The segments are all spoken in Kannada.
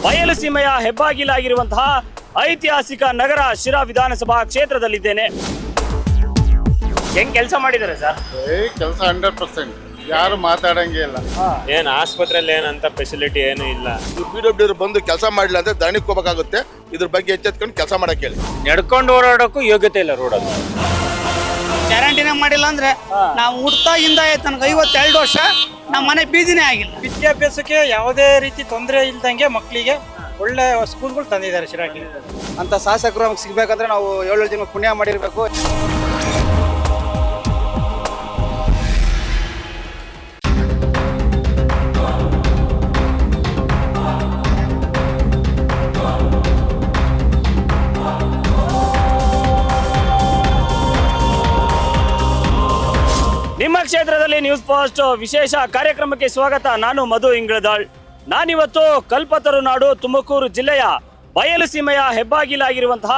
ಬಯಲುಸೀಮೆಯ ಹೆಬ್ಬಾಗಿಲಾಗಿರುವಂತಹ ಐತಿಹಾಸಿಕ ನಗರ ಶಿರಾ ವಿಧಾನಸಭಾ ಕ್ಷೇತ್ರದಲ್ಲಿದ್ದೇನೆ. ಹೆಂಗ್ ಕೆಲಸ ಮಾಡಿದ್ದಾರೆ ಸರ್? ಕೆಲಸ 100%. ಯಾರು ಮಾತಾಡಂಗೆ ಇಲ್ಲ. ಏನ್ ಆಸ್ಪತ್ರೆಯಲ್ಲಿ ಏನಂತ ಫೆಸಿಲಿಟಿ ಏನು ಇಲ್ಲ. PWD ಬಂದು ಕೆಲಸ ಮಾಡಿಲ್ಲ ಅಂದ್ರೆ ಧರಣಿಗೆ ಹೋಗ್ಬೇಕಾಗುತ್ತೆ. ಇದ್ರ ಬಗ್ಗೆ ಎಚ್ಚೆತ್ಕೊಂಡು ಕೆಲಸ ಮಾಡಕ್ಕೆ ಹೇಳಿ. ನಡ್ಕೊಂಡು ಓಡಾಡೋಕ್ಕೂ ಯೋಗ್ಯತೆ ಇಲ್ಲ ರೋಡ್ ಅದು. ಗ್ಯಾರಂಟಿನೇ ಮಾಡಿಲ್ಲ ಅಂದ್ರೆ ನಾವು ಹುಟ್ಟಾಗಿಂದ ನನಗೆ 52 ವರ್ಷ ನಮ್ಮ ಮನೆ ಬೀದಿನೇ ಆಗಿಲ್ಲ. ವಿದ್ಯಾಭ್ಯಾಸಕ್ಕೆ ಯಾವುದೇ ರೀತಿ ತೊಂದರೆ ಇಲ್ದಂಗೆ ಮಕ್ಕಳಿಗೆ ಒಳ್ಳೆ ಸ್ಕೂಲ್ಗಳು ತಂದಿದ್ದಾರೆ ಶಿರಾಕ್ಕೆ. ಅಂತ ಶಾಸಕರು ನಮ್ಗೆ ಸಿಗ್ಬೇಕಂದ್ರೆ ನಾವು 7 ಜನ ಪುಣ್ಯ ಮಾಡಿರ್ಬೇಕು. ನಿಮ್ಮ ಕ್ಷೇತ್ರದಲ್ಲಿ ನ್ಯೂಸ್ ಫಾಸ್ಟ್ ವಿಶೇಷ ಕಾರ್ಯಕ್ರಮಕ್ಕೆ ಸ್ವಾಗತ. ನಾನು ಮಧು ಇಂಗಳದಾಳ್. ನಾನಿವತ್ತು ಕಲ್ಪತರು ನಾಡು ತುಮಕೂರು ಜಿಲ್ಲೆಯ ಬಯಲುಸೀಮೆಯ ಹೆಬ್ಬಾಗಿಲಾಗಿರುವಂತಹ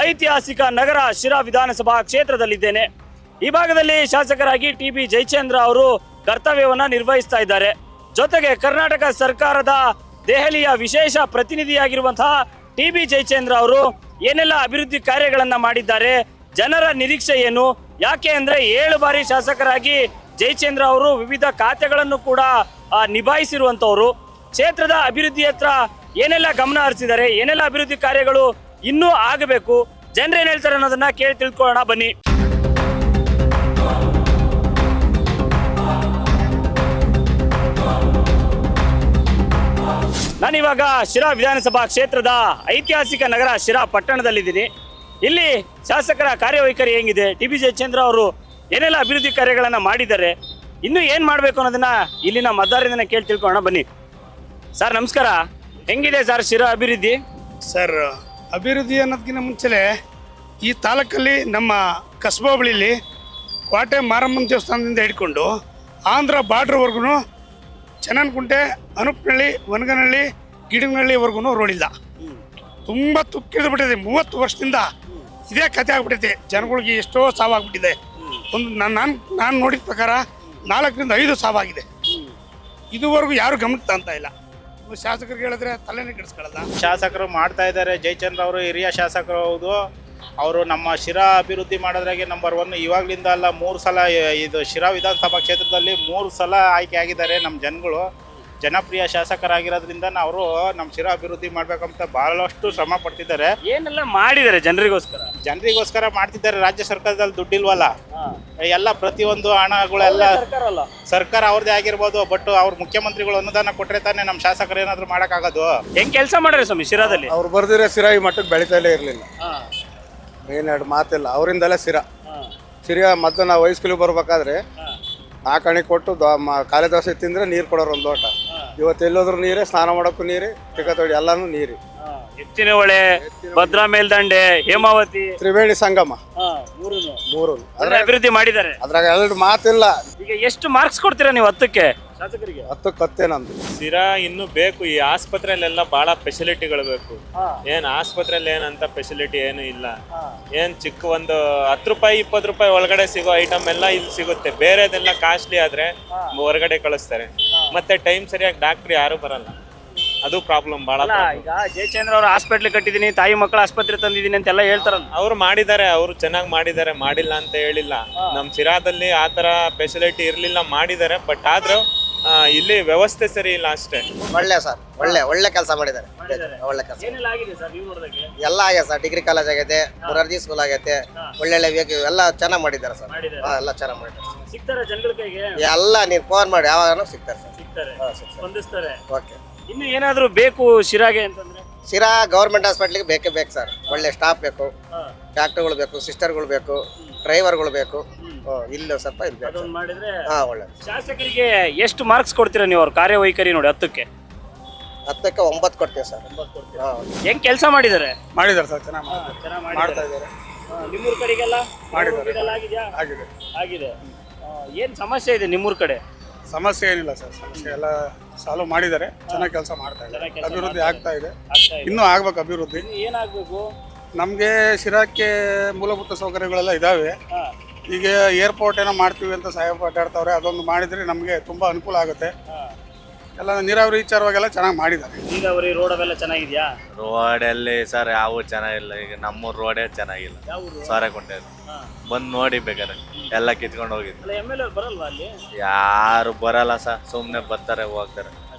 ಐತಿಹಾಸಿಕ ನಗರ ಶಿರಾ ವಿಧಾನಸಭಾ ಕ್ಷೇತ್ರದಲ್ಲಿದ್ದೇನೆ. ಈ ಭಾಗದಲ್ಲಿ ಶಾಸಕರಾಗಿ TB ಜಯಚಂದ್ರ ಅವರು ಕರ್ತವ್ಯವನ್ನ ನಿರ್ವಹಿಸ್ತಾ ಇದ್ದಾರೆ. ಜೊತೆಗೆ ಕರ್ನಾಟಕ ಸರ್ಕಾರದ ದೆಹಲಿಯ ವಿಶೇಷ ಪ್ರತಿನಿಧಿಯಾಗಿರುವಂತಹ TB ಜಯಚಂದ್ರ ಅವರು ಏನೆಲ್ಲ ಅಭಿವೃದ್ಧಿ ಕಾರ್ಯಗಳನ್ನ ಮಾಡಿದ್ದಾರೆ, ಜನರ ನಿರೀಕ್ಷೆ ಏನು, ಯಾಕೆ ಅಂದ್ರೆ 7 ಬಾರಿ ಶಾಸಕರಾಗಿ ಜಯಚಂದ್ರ ಅವರು ವಿವಿಧ ಖಾತೆಗಳನ್ನು ಕೂಡ ನಿಭಾಯಿಸಿರುವಂತವರು. ಕ್ಷೇತ್ರದ ಅಭಿವೃದ್ಧಿ ಹತ್ರ ಏನೆಲ್ಲ ಗಮನ ಹರಿಸಿದ್ದಾರೆ, ಏನೆಲ್ಲ ಅಭಿವೃದ್ಧಿ ಕಾರ್ಯಗಳು ಇನ್ನೂ ಆಗಬೇಕು, ಜನರು ಏನ್ ಹೇಳ್ತಾರೆ ಅನ್ನೋದನ್ನ ಕೇಳಿ ತಿಳ್ಕೊಳ್ಳೋಣ ಬನ್ನಿ. ನಾನಿವಾಗ ಶಿರಾ ವಿಧಾನಸಭಾ ಕ್ಷೇತ್ರದ ಐತಿಹಾಸಿಕ ನಗರ ಶಿರಾ ಪಟ್ಟಣದಲ್ಲಿದ್ದೀನಿ. ಇಲ್ಲಿ ಶಾಸಕರ ಕಾರ್ಯವೈಖರಿ ಹೆಂಗಿದೆ, TB ಜಯಚಂದ್ರ ಅವರು ಏನೆಲ್ಲ ಅಭಿವೃದ್ಧಿ ಕಾರ್ಯಗಳನ್ನ ಮಾಡಿದ್ದಾರೆ, ಇನ್ನು ಏನ್ ಮಾಡ್ಬೇಕು ಅನ್ನೋದನ್ನ ಇಲ್ಲಿನ ಮತದಾರರಿಂದ ಕೇಳಿ ತಿಳ್ಕೊಳ್ಳೋಣ ಬನ್ನಿ. ಸರ್ ನಮಸ್ಕಾರ. ಹೆಂಗಿದೆ ಸರ್ ಶಿರಾ ಅಭಿವೃದ್ಧಿ? ಸರ್ ಅಭಿವೃದ್ಧಿ ಅನ್ನೋದಕ್ಕಿಂತ ಮುಂಚೆ ಈ ತಾಲೂಕಲ್ಲಿ ನಮ್ಮ ಕಸ್ಬಾ ಬಳಿಲಿ ಕೋಟೆ ಮಾರಮ್ಮನ ದೇವಸ್ಥಾನದಿಂದ ಹಿಡ್ಕೊಂಡು ಆಂಧ್ರ ಬಾರ್ಡ್ರ್ವರೆಗೂ ಚನ್ನನಕುಂಟೆ, ಅನುಪ್ಪನಹಳ್ಳಿ, ವನಗನಹಳ್ಳಿ, ಗಿಡಗನಹಳ್ಳಿವರೆಗೂ ರೋಡ್ ಇಲ್ಲ. ತುಂಬ ತುಕ್ಕಿಳಿದು ಬಿಟ್ಟಿದೆ. 30 ವರ್ಷದಿಂದ ಇದೇ ಕತೆ ಆಗ್ಬಿಟ್ಟೈತೆ. ಜನಗಳಿಗೆ ಎಷ್ಟೋ ಸಾವಾಗ್ಬಿಟ್ಟಿದೆ. ಒಂದು ನಾನು ನೋಡಿದ ಪ್ರಕಾರ 4 ರಿಂದ 5 ಸಾವಾಗಿದೆ. ಇದುವರೆಗೂ ಯಾರು ಗಮನಕ್ಕೆ ತಂತ ಇಲ್ಲ. ಶಾಸಕರಿಗೆ ಹೇಳಿದ್ರೆ ತಲೆನೇ ಕೆಡಿಸ್ಕೊಳ್ಳಲ್ಲ. ಶಾಸಕರು ಮಾಡ್ತಾ ಇದ್ದಾರೆ. ಜಯಚಂದ್ರ ಅವರು ಹಿರಿಯ ಶಾಸಕರು ಹೌದು. ಅವರು ನಮ್ಮ ಶಿರಾ ಅಭಿವೃದ್ಧಿ ಮಾಡೋದ್ರಾಗೆ ನಂಬರ್ 1. ಇವಾಗಲಿಂದ ಅಲ್ಲ 3 ಸಲ ಇದು ಶಿರಾ ವಿಧಾನಸಭಾ ಕ್ಷೇತ್ರದಲ್ಲಿ 3 ಸಲ ಆಯ್ಕೆ ಆಗಿದ್ದಾರೆ. ನಮ್ಮ ಜನಗಳು ಜನಪ್ರಿಯ ಶಾಸಕರಾಗಿರೋದ್ರಿಂದ ಅವರು ನಮ್ಮ ಶಿರಾ ಅಭಿವೃದ್ಧಿ ಮಾಡ್ಬೇಕಂತ ಬಹಳಷ್ಟು ಶ್ರಮ ಪಡ್ತಿದ್ದಾರೆ. ಏನೆಲ್ಲ ಮಾಡಿದ್ದಾರೆ ಜನರಿಗೋಸ್ಕರ ಮಾಡ್ತಿದ್ದಾರೆ. ರಾಜ್ಯ ಸರ್ಕಾರದಲ್ಲಿ ದುಡ್ಡಿಲ್ವಲ್ಲ, ಎಲ್ಲ ಪ್ರತಿಯೊಂದು ಹಣಗಳೆಲ್ಲ ಸರ್ಕಾರ ಅವ್ರದ್ದೇ ಆಗಿರ್ಬೋದು. ಬಟ್ ಅವ್ರ ಮುಖ್ಯಮಂತ್ರಿಗಳು ಅನುದಾನ ಕೊಟ್ಟರೆ ತಾನೇ ನಮ್ಮ ಶಾಸಕರು ಏನಾದ್ರು ಮಾಡೋಕ್ಕಾಗೋದು. ಹೆಂಗ್ ಕೆಲಸ ಮಾಡ್ರಿ ಸ್ವಾಮಿ ಶಿರಾದಲ್ಲಿ? ಅವ್ರು ಬರ್ದಿರೋ ಸಿರಾ ಈ ಮಟ್ಟಕ್ಕೆ ಬೆಳಿತಾಲೇ ಇರಲಿಲ್ಲ. ಮೇನ್ 2 ಮಾತಿಲ್ಲ, ಅವರಿಂದಲೇ ಸಿರಾ ಮೊದಲು ನಾವು ಹೈಸ್ಕೂಲಿಗೆ ಬರ್ಬೇಕಾದ್ರೆ 4 ಅಣಿ ಕೊಟ್ಟು ಕಾಲೆ ದೋಸೆ ತಿಂದ್ರೆ ನೀರು ಕೊಡೋರು ಒಂದು ಲೋಟ. ಇವತ್ತು ಎಲ್ಲೋದ್ರೂ ನೀರೇ, ಸ್ನಾನ ಮಾಡೋಕ್ಕೂ ನೀರೇ, ಟಿಕತೊಡಿ ಎಲ್ಲಾನು ನೀರು. ಎತ್ತಿನ ಹೊಳೆ, ಭದ್ರಾ ಮೇಲ್ದಂಡೆ, ಹೇಮಾವತಿ, ತ್ರಿವೇಣಿ ಸಂಗಮ 3 ಅಭಿವೃದ್ಧಿ ಮಾಡಿದ್ದಾರೆ. ಅದ್ರಾಗ 2 ಮಾತಿಲ್ಲ. ಈಗ ಎಷ್ಟು ಮಾರ್ಕ್ಸ್ ಕೊಡ್ತೀರಾ ನೀವು 10ಕ್ಕೆ ಶಾಸಕರಿಗೆ? 10 ನಂದು. ಸಿರಾ ಇನ್ನು ಬೇಕು. ಈ ಆಸ್ಪತ್ರೆಯಲ್ಲೆಲ್ಲ ಬಹಳ ಫೆಸಿಲಿಟಿಗಳು ಬೇಕು. ಏನ್ ಆಸ್ಪತ್ರೆಯಲ್ಲಿ ಏನಂತ ಫೆಸಿಲಿಟಿ ಏನು ಇಲ್ಲ. ಏನ್ ಚಿಕ್ಕ ಒಂದು 10 ರೂಪಾಯಿ 20 ರೂಪಾಯಿ ಒಳಗಡೆ ಸಿಗೋ ಐಟಮ್ ಎಲ್ಲ ಇಲ್ಲಿ ಸಿಗುತ್ತೆ. ಬೇರೆದೆಲ್ಲ ಕಾಸ್ಟ್ಲಿ ಆದ್ರೆ ಹೊರಗಡೆ ಕಳಿಸ್ತಾರೆ. ಮತ್ತೆ ಟೈಮ್ ಸರಿಯಾಗಿ ಡಾಕ್ಟರ್ ಯಾರು ಬರಲ್ಲ. ಅದು ಪ್ರಾಬ್ಲಮ್ ಬಹಳ. ಈಗ ಜಯಚಂದ್ರ ಅವರು ಹಾಸ್ಪಿಟ್ಲ್ ಕಟ್ಟಿದೀನಿ, ತಾಯಿ ಮಕ್ಕಳ ಆಸ್ಪತ್ರೆ ತಂದಿದ್ದೀನಿ ಅಂತೆಲ್ಲ ಹೇಳ್ತಾರಲ್ಲ. ಅವ್ರು ಮಾಡಿದ್ದಾರೆ, ಅವ್ರು ಚೆನ್ನಾಗಿ ಮಾಡಿದ್ದಾರೆ, ಮಾಡಿಲ್ಲ ಅಂತ ಹೇಳಿಲ್ಲ. ನಮ್ ಸಿರಾದಲ್ಲಿ ಆತರ ಫೆಸಿಲಿಟಿ ಇರ್ಲಿಲ್ಲ, ಮಾಡಿದ್ದಾರೆ. ಬಟ್ ಆದ್ರೂ ಇಲ್ಲಿ ವ್ಯವಸ್ಥೆ ಸರಿ ಇಲ್ಲ ಅಷ್ಟೇ. ಒಳ್ಳೆ ಸರ್, ಒಳ್ಳೆ ಕೆಲಸ ಮಾಡಿದ್ದಾರೆ. ಒಳ್ಳೆ ಕೆಲಸ ಎಲ್ಲ ಆಗಿದೆ ಸರ್. ಡಿಗ್ರಿ ಕಾಲೇಜ್ ಆಗೈತೆ, ಮುರಾರ್ಜಿ ಸ್ಕೂಲ್ ಆಗೈತೆ, ಒಳ್ಳೆ ವೆಹಿಕಲ್ ಎಲ್ಲ ಚೆನ್ನಾಗಿ ಮಾಡಿದ್ದಾರೆ ಸರ್. ಎಲ್ಲ ಚೆನ್ನಾಗಿ ಮಾಡಿದ್ದಾರೆ. ಸಿಗ್ತಾರೆ ಜನಗಳ ಕೈಗೆ ಎಲ್ಲ ನೀವು ಫೋನ್ ಮಾಡಿ ಯಾವಾಗ ಸಿಗ್ತಾರೆ ಸರ್. ಸ್ಪಂದಿಸ್ತಾರೆ. ಓಕೆ. ಇನ್ನು ಏನಾದ್ರು ಬೇಕು ಶಿರಾಗೆ ಅಂತಂದ್ರೆ? ಶಿರಾ ಗೌರ್ಮೆಂಟ್ ಹಾಸ್ಪಿಟ್ಲಿಗೆ ಬೇಕೇ ಬೇಕು ಸರ್. ಒಳ್ಳೆ ಸ್ಟಾಫ್ ಬೇಕು, ಡಾಕ್ಟರ್ಗಳು ಬೇಕು, ಸಿಸ್ಟರ್ಗಳು ಬೇಕು, ಡ್ರೈವರ್ಗಳು ಬೇಕು. ಇಲ್ಲ ಸ್ವಲ್ಪ ಇದು ಮಾಡಿದ್ರೆ ಒಳ್ಳೆ. ಶಾಸಕರಿಗೆ ಎಷ್ಟು ಮಾರ್ಕ್ಸ್ ಕೊಡ್ತೀರಾ ನೀವು ಅವ್ರ ಕಾರ್ಯವೈಖರಿ ನೋಡಿ? 10ಕ್ಕೆ 9 ಕೊಡ್ತೀವಿ ಸರ್. ಹೆಂಗ್ ಕೆಲಸ ಮಾಡಿದ್ದಾರೆ ಸರ್, ಚೆನ್ನಾಗಿ ಮಾಡ್ತಾ ಇದ್ದಾರೆ. ನಿಮ್ಮೂರ್ ಕಡೆಗೆಲ್ಲ ಆಗಿದೆ. ಏನ್ ಸಮಸ್ಯೆ ಇದೆ ನಿಮ್ಮೂರ್ ಕಡೆ? ಸಮಸ್ಯೆ ಏನಿಲ್ಲ ಸರ್. ಸಮಸ್ಯೆ ಎಲ್ಲ ಸಾಲ್ವ್ ಮಾಡಿದ್ದಾರೆ. ಚೆನ್ನಾಗಿ ಕೆಲಸ ಮಾಡ್ತಾ ಇದ್ದಾರೆ. ಅಭಿವೃದ್ಧಿ ಆಗ್ತಾ ಇದೆ. ಇನ್ನೂ ಆಗ್ಬೇಕು ಅಭಿವೃದ್ಧಿ. ಏನಾಗಬೇಕು? ನಮಗೆ ಶಿರಾಕ್ಕೆ ಮೂಲಭೂತ ಸೌಕರ್ಯಗಳೆಲ್ಲ ಇದಾವೆ. ಈಗ ಏರ್ಪೋರ್ಟ್ ಏನೋ ಮಾಡ್ತೀವಿ ಅಂತ ಸಾಹೇಬ್ ಮಾತಾಡ್ತಾವ್ರೆ. ಅದೊಂದು ಮಾಡಿದ್ರೆ ನಮಗೆ ತುಂಬಾ ಅನುಕೂಲ ಆಗುತ್ತೆ. ಎಲ್ಲ ನೀರಾವರಿ ವಿಚಾರವಾಗೆಲ್ಲ ಚೆನ್ನಾಗಿ ಮಾಡಿದ್ದಾರೆ. ನೀರಾವರಿ ರೋಡ್ ಅವೆಲ್ಲ ಚೆನ್ನಾಗಿದ್ಯಾ? ರೋಡಲ್ಲಿ ಸರ್ ಯಾವ ಚೆನ್ನಾಗಿಲ್ಲ. ಈಗ ನಮ್ಮೂರು ರೋಡೇ ಚೆನ್ನಾಗಿಲ್ಲ. ಸಾರಕೊಂಡೆ ಬಂದು ನೋಡಿ ಬೇಕಾದ್ರೆ ಎಲ್ಲ ಕಿತ್ಕೊಂಡು ಹೋಗಿದ್ದು. MLA ಬರಲ್ವಾ ಅಲ್ಲಿ? ಯಾರು ಬರಲ್ಲ ಸರ್, ಸುಮ್ಮನೆ ಬರ್ತಾರೆ ಹೋಗ್ತಾರೆ,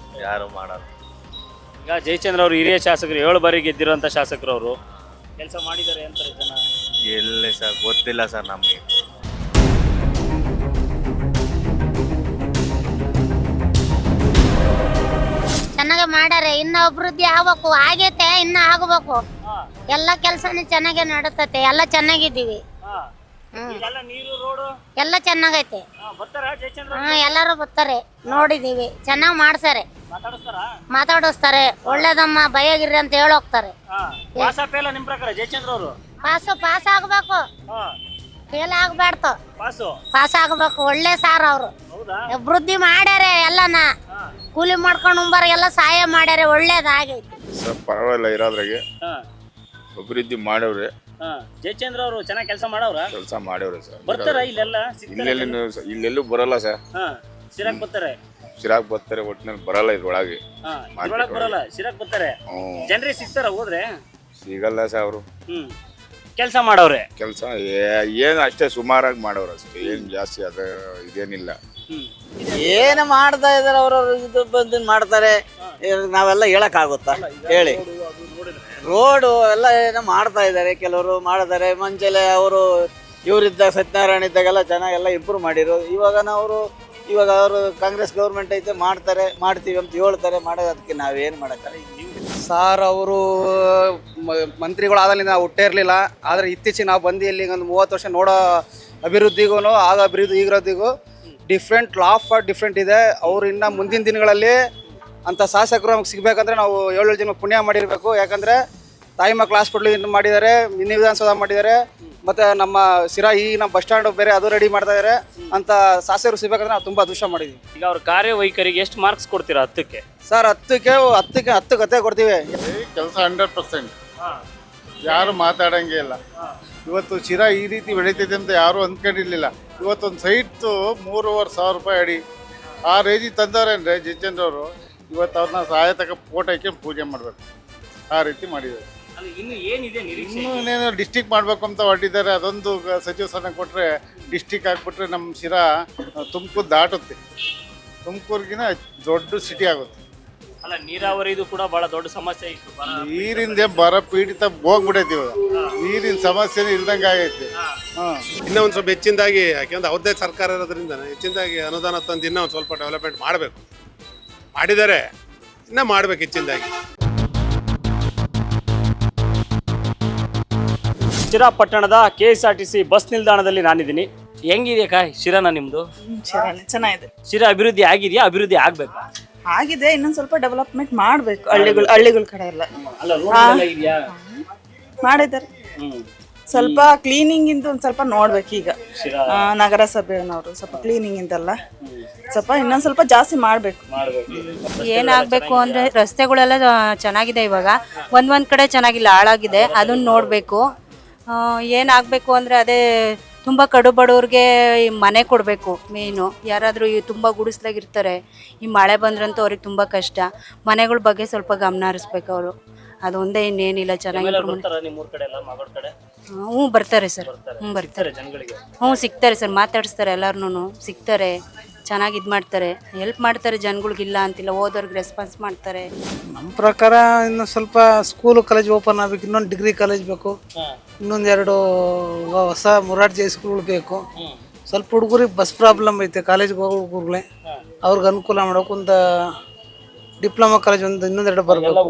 ಯಾರು ಮಾಡಲ್ಲ. ಈಗ ಜಯಚಂದ್ರ ಅವರು ಹಿರಿಯ ಶಾಸಕರು, 7 ಬಾರಿ ಗೆದ್ದಿರುವಂತ ಶಾಸಕರು, ಅವರು ಕೆಲಸ ಮಾಡಿದ್ದಾರೆ ಅಂತಾರೆ ಜನ. ಎಲ್ಲಿ ಸರ್ ಗೊತ್ತಿಲ್ಲ ಸರ್ ನಮಗೆ. ಚೆನ್ನಾಗಿ ಮಾಡ್ಯಾರೆ, ಇನ್ನ ಅಭಿವೃದ್ಧಿ ಆಗ್ಬೇಕು, ಆಗೈತೆ, ಇನ್ನ ಆಗಬೇಕು. ಎಲ್ಲ ಕೆಲಸನೂ ಚೆನ್ನಾಗೆ ನಡೀತೈತೆ, ಎಲ್ಲ ಚೆನ್ನಾಗಿದ್ದೀವಿ. ನೀರು ರೋಡ್ ಎಲ್ಲ ಚೆನ್ನಾಗೈತೆ. ಬರ್ತಾರಾ ಜಯಚಂದ್ರ? ಎಲ್ಲರೂ ಬರ್ತಾರೆ, ನೋಡಿದೀವಿ, ಚೆನ್ನಾಗಿ ಮಾಡ್ತಾರೆ, ಮಾತಾಡಿಸ್ತಾರೆ. ಒಳ್ಳೇದಮ್ಮ ಭಯಗಿರಿ ಅಂತ ಹೇಳೋಗ್ತಾರೆ. ನಿಮ್ ಪ್ರಕಾರ ಜಯಚಂದ್ರ ಅವರು ಪಾಸ್ ಆಗ್ಬೇಕು, ಫೇಲ್ ಆಗ್ಬಾರ್ದು, ಪಾಸ್ ಆಗ್ಬೇಕು. ಒಳ್ಳೆ ಸಾರ್ ಅವರು ಅಭಿವೃದ್ಧಿ ಮಾಡ್ಯಾರೆ, ಎಲ್ಲನ ಕೂಲಿ ಮಾಡ್ಕೊಂಡು ಎಲ್ಲ ಸಹಾಯ ಮಾಡ್ಯಾರೆ, ಒಳ್ಳೇದಾಗೈತಿ. ಸರ್ ಪರವಾಗಿಲ್ಲ, ಇರೋದ್ರಾಗೆ ಅಭಿವೃದ್ಧಿ ಮಾಡವ್ರೆ. ಜಯಚಂದ್ರ ಅವರು ಚೆನ್ನಾಗಿ ಕೆಲಸ ಮಾಡವ್ರ? ಕೆಲಸ ಮಾಡವ್ರೆ ಸರ್. ಬರ್ತಾರ ಇಲ್ಲೆಲ್ಲ? ಇಲ್ಲೆಲ್ಲೂ ಬರಲ್ಲ ಸರ್. ಶಿರಾಕ್ ಬರ್ತಾರೆ, ಶಿರಾಕ್ ಬರ್ತಾರೆ, ಒಟ್ಟಿನಲ್ಲಿ ಬರಲ್ಲ ಇದ್ರೊಳಗೆ. ಬರಲ್ಲ, ಶಿರಾಕ್ ಬರ್ತಾರೆ. ಜನರಿಗೆ ಸಿಗ್ತಾರ ಹೋದ್ರೆ? ಸಿಗಲ್ಲ ಸರ್ ಅವರು. ಕೆಲಸ ಮಾಡವ್ರೆ. ಕೆಲಸ ಏನು ಅಷ್ಟೇ ಸುಮಾರಾಗಿ ಮಾಡವ್ರೆ ಅಷ್ಟೇ, ಏನು ಜಾಸ್ತಿ ಅದ ಇದೇನಿಲ್ಲ. ಏನು ಮಾಡ್ತಾ ಇದಾರೆ ಅವ್ರವ್ರು, ಇದು ಬಂದು ಮಾಡ್ತಾರೆ. ನಾವೆಲ್ಲ ಹೇಳಕ್ ಆಗುತ್ತಾ ಹೇಳಿ? ರೋಡು ಎಲ್ಲ ಏನೋ ಮಾಡ್ತಾ ಇದ್ದಾರೆ, ಕೆಲವರು ಮಾಡಿದ್ದಾರೆ. ಮುಂಚೆಲೆ ಅವರು ಇವರಿದ್ದಾಗ, ಸತ್ಯನಾರಾಯಣ ಇದ್ದಾಗೆಲ್ಲ ಚೆನ್ನಾಗೆಲ್ಲ ಇಂಪ್ರೂವ್ ಮಾಡಿರು. ಇವಾಗ ಅವರು ಕಾಂಗ್ರೆಸ್ ಗೌರ್ಮೆಂಟ್ ಐತೆ, ಮಾಡ್ತೀವಿ ಅಂತ ಹೇಳ್ತಾರೆ, ಮಾಡೋದು. ಅದಕ್ಕೆ ನಾವೇನು ಮಾಡೋಕ್ಕಲ್ಲ. ಸಾರ್ ಅವರು ಮಂತ್ರಿಗಳಾದಲ್ಲಿ ನಾವು ಹುಟ್ಟೇ ಇರಲಿಲ್ಲ. ಆದರೆ ಇತ್ತೀಚೆಗೆ ನಾವು ಬಂದು ಇಲ್ಲಿ ಒಂದು 30 ವರ್ಷ ನೋಡೋ ಅಭಿವೃದ್ಧಿಗೂ ಆಗ ಅಭಿವೃದ್ಧಿ ಈಗಿರೋದಿಗೂ ಡಿಫ್ರೆಂಟ್ ಇದೆ. ಅವರು ಇನ್ನು ಮುಂದಿನ ದಿನಗಳಲ್ಲಿ ಅಂಥ ಶಾಸಕರು ನಮ್ಗೆ ಸಿಗಬೇಕಂದ್ರೆ ನಾವು 7 ಜನ ಪುಣ್ಯ ಮಾಡಿರಬೇಕು. ಯಾಕಂದರೆ ತಾಯಿ ಮಕ್ಕಳು ಹಾಸ್ಪಿಟ್ಲ್ ಇದು ಮಾಡಿದ್ದಾರೆ, ಮಿನಿ ವಿಧಾನಸೌಧ ಮಾಡಿದ್ದಾರೆ, ಮತ್ತು ನಮ್ಮ ನಮ್ಮ ಬಸ್ ಸ್ಟ್ಯಾಂಡ್ ಬೇರೆ ಅದು ರೆಡಿ ಮಾಡ್ತಾ ಇದ್ದಾರೆ. ಅಂತ ಶಾಸಕರು ಸಿಗಬೇಕಂದ್ರೆ ನಾವು ತುಂಬ ಅದೃಷ್ಟ ಮಾಡಿದ್ದೀವಿ. ಈಗ ಅವ್ರ ಕಾರ್ಯವೈಖರಿಗೆ ಎಷ್ಟು ಮಾರ್ಕ್ಸ್ ಕೊಡ್ತೀರಾ? 10ಕ್ಕೆ ಸರ್ 10 ಕತೆ ಕೊಡ್ತೀವಿ. ಕೆಲಸ 100%. ಯಾರು ಮಾತಾಡಂಗೆ ಇಲ್ಲ. ಇವತ್ತು ಶಿರಾ ಈ ರೀತಿ ಬೆಳೀತಿದೆ ಅಂತ ಯಾರು ಅಂದ್ಕೊಂಡಿರ್ಲಿಲ್ಲ. ಇವತ್ತೊಂದು ಸೈಟು 3,500 ರೂಪಾಯಿ ಅಡಿ ಆ ರೇಜಿಗೆ ತಂದವ್ರೆ ಅಂದರೆ ಜಯಚಂದ್ರ ಅವರು. ಇವತ್ತು ಅವ್ರನ್ನ ಸಹಾಯತಕ ಫೋಟೋ ಹಾಕಿ ಪೂಜೆ ಮಾಡಬೇಕು, ಆ ರೀತಿ ಮಾಡಿದ್ದಾರೆ. ಇನ್ನೇನು ಡಿಸ್ಟಿಕ್ ಮಾಡಬೇಕು ಅಂತ ಹೊರಟಿದ್ದಾರೆ. ಅದೊಂದು ಸಚಿವ ಸ್ಥಾನ ಕೊಟ್ಟರೆ, ಡಿಸ್ಟಿಕ್ ಆಗಿಬಿಟ್ರೆ ನಮ್ಮ ಶಿರಾ ತುಮಕೂರು ದಾಟುತ್ತೆ. ತುಮಕೂರಿಗಿನ ದೊಡ್ಡ ಸಿಟಿ ಆಗುತ್ತೆ. ಅಲ್ಲ, ನೀರಾವರಿದು ಕೂಡ ಬಹಳ ದೊಡ್ಡ ಸಮಸ್ಯೆ ಇತ್ತು. ನೀರಿಂದ ಬರ ಪೀಡಿತ ಹೋಗ್ಬಿಟ್ಟೈತಿ. ಇವಾಗ ನೀರಿನ ಸಮಸ್ಯೆನೇ ಇಲ್ದಂಗೆ ಆಗೈತಿ. ಇನ್ನೂ ಒಂದು ಸ್ವಲ್ಪ ಹೆಚ್ಚಿನದಾಗಿ, ಯಾಕೆಂದ್ರೆ ಅವ್ರದ್ದೇ ಸರ್ಕಾರ ಇರೋದ್ರಿಂದ ಹೆಚ್ಚಿನದಾಗಿ ಅನುದಾನ ತಂದು ಇನ್ನೂ ಒಂದು ಸ್ವಲ್ಪ ಡೆವಲಪ್ಮೆಂಟ್ ಮಾಡಬೇಕು. ಮಾಡಿದ್ದಾರೆ, ಇನ್ನೂ ಮಾಡಬೇಕು ಹೆಚ್ಚಿನದಾಗಿ. ಶಿರಾ ಪಟ್ಟಣದ KSRTC ಬಸ್ ನಿಲ್ದಾಣದಲ್ಲಿ ನಾನಿದ್ದೀನಿ. ಹೆಂಗಿದೆ ಶಿರಾನ ನಿಮ್ದು? ಚೆನ್ನಾಗಿದೆ. ಶಿರಾ ಅಭಿವೃದ್ಧಿ ಆಗಿದೆಯಾ? ಅಭಿವೃದ್ಧಿ ಆಗ್ಬೇಕಾ? ಆಗಿದೆ, ಇನ್ನೊಂದು ಸ್ವಲ್ಪ ಡೆವಲಪ್ಮೆಂಟ್ ಮಾಡಬೇಕು. ಹಳ್ಳಿಗಳ ಕಡೆ ಎಲ್ಲ ಮಾಡಿದ್ದಾರೆ. ಸ್ವಲ್ಪ ಕ್ಲೀನಿಂಗ್ ಇಂದ ಒಂದು ಸ್ವಲ್ಪ ನೋಡ್ಬೇಕು. ಈಗ ನಗರಸಭೆಯವರು ಸ್ವಲ್ಪ ಕ್ಲೀನಿಂಗ್ ಇಂದೆಲ್ಲ ಸ್ವಲ್ಪ ಇನ್ನೊಂದು ಸ್ವಲ್ಪ ಜಾಸ್ತಿ ಮಾಡಬೇಕು. ಏನಾಗಬೇಕು ಅಂದರೆ ರಸ್ತೆಗಳೆಲ್ಲ ಚೆನ್ನಾಗಿದೆ. ಇವಾಗ ಒಂದ್ ಕಡೆ ಚೆನ್ನಾಗಿಲ್ಲ, ಹಾಳಾಗಿದೆ, ಅದನ್ನ ನೋಡಬೇಕು. ಏನಾಗಬೇಕು ಅಂದರೆ ಅದೇ ತುಂಬ ಕಡು ಬಡವ್ರಿಗೆ ಮನೆ ಕೊಡಬೇಕು ಮೇಯ್ನು. ಯಾರಾದರೂ ತುಂಬ ಗುಡಿಸ್ಲಾಗಿರ್ತಾರೆ, ಈ ಮಳೆ ಬಂದ್ರಂತೂ ಅವ್ರಿಗೆ ತುಂಬ ಕಷ್ಟ. ಮನೆಗಳ ಬಗ್ಗೆ ಸ್ವಲ್ಪ ಗಮನ ಹರಿಸ್ಬೇಕು ಅವರು. ಅದೊಂದೇ, ಇನ್ನೇನಿಲ್ಲ. ಚೆನ್ನಾಗಿ ಹ್ಞೂ ಬರ್ತಾರೆ ಸರ್. ಬರ್ತಾರೆ. ಸಿಗ್ತಾರೆ ಸರ್, ಮಾತಾಡಿಸ್ತಾರೆ, ಎಲ್ಲರೂ ಸಿಗ್ತಾರೆ, ಚೆನ್ನಾಗಿ ಇದು ಮಾಡ್ತಾರೆ, ಹೆಲ್ಪ್ ಮಾಡ್ತಾರೆ. ಜನಗಳಿಗಿಲ್ಲ ಅಂತಿಲ್ಲ, ಹೋದವ್ರಿಗೆ ರೆಸ್ಪಾನ್ಸ್ ಮಾಡ್ತಾರೆ. ನಮ್ಮ ಪ್ರಕಾರ ಇನ್ನು ಸ್ವಲ್ಪ ಸ್ಕೂಲು ಕಾಲೇಜ್ ಓಪನ್ ಆಗಬೇಕು, ಇನ್ನೊಂದು ಡಿಗ್ರಿ ಕಾಲೇಜ್ ಬೇಕು, ಇನ್ನೊಂದು 2 ಹೊಸ ಮೊರಾರ್ಜಿ ಹೈಸ್ಕೂಲ್ಗಳು ಬೇಕು. ಸ್ವಲ್ಪ ಹುಡುಗರಿಗೆ ಬಸ್ ಪ್ರಾಬ್ಲಮ್ ಐತೆ, ಕಾಲೇಜ್ಗೆ ಹೋಗೋ ಹುಡುಗರುಗಳೇ ಅವ್ರಿಗೆ ಅನುಕೂಲ ಮಾಡೋಕೆ ಒಂದು ಡಿಪ್ಲೊಮಾ ಕಾಲೇಜ್ ಇನ್ನೊಂದು 2 ಬರಬೇಕು.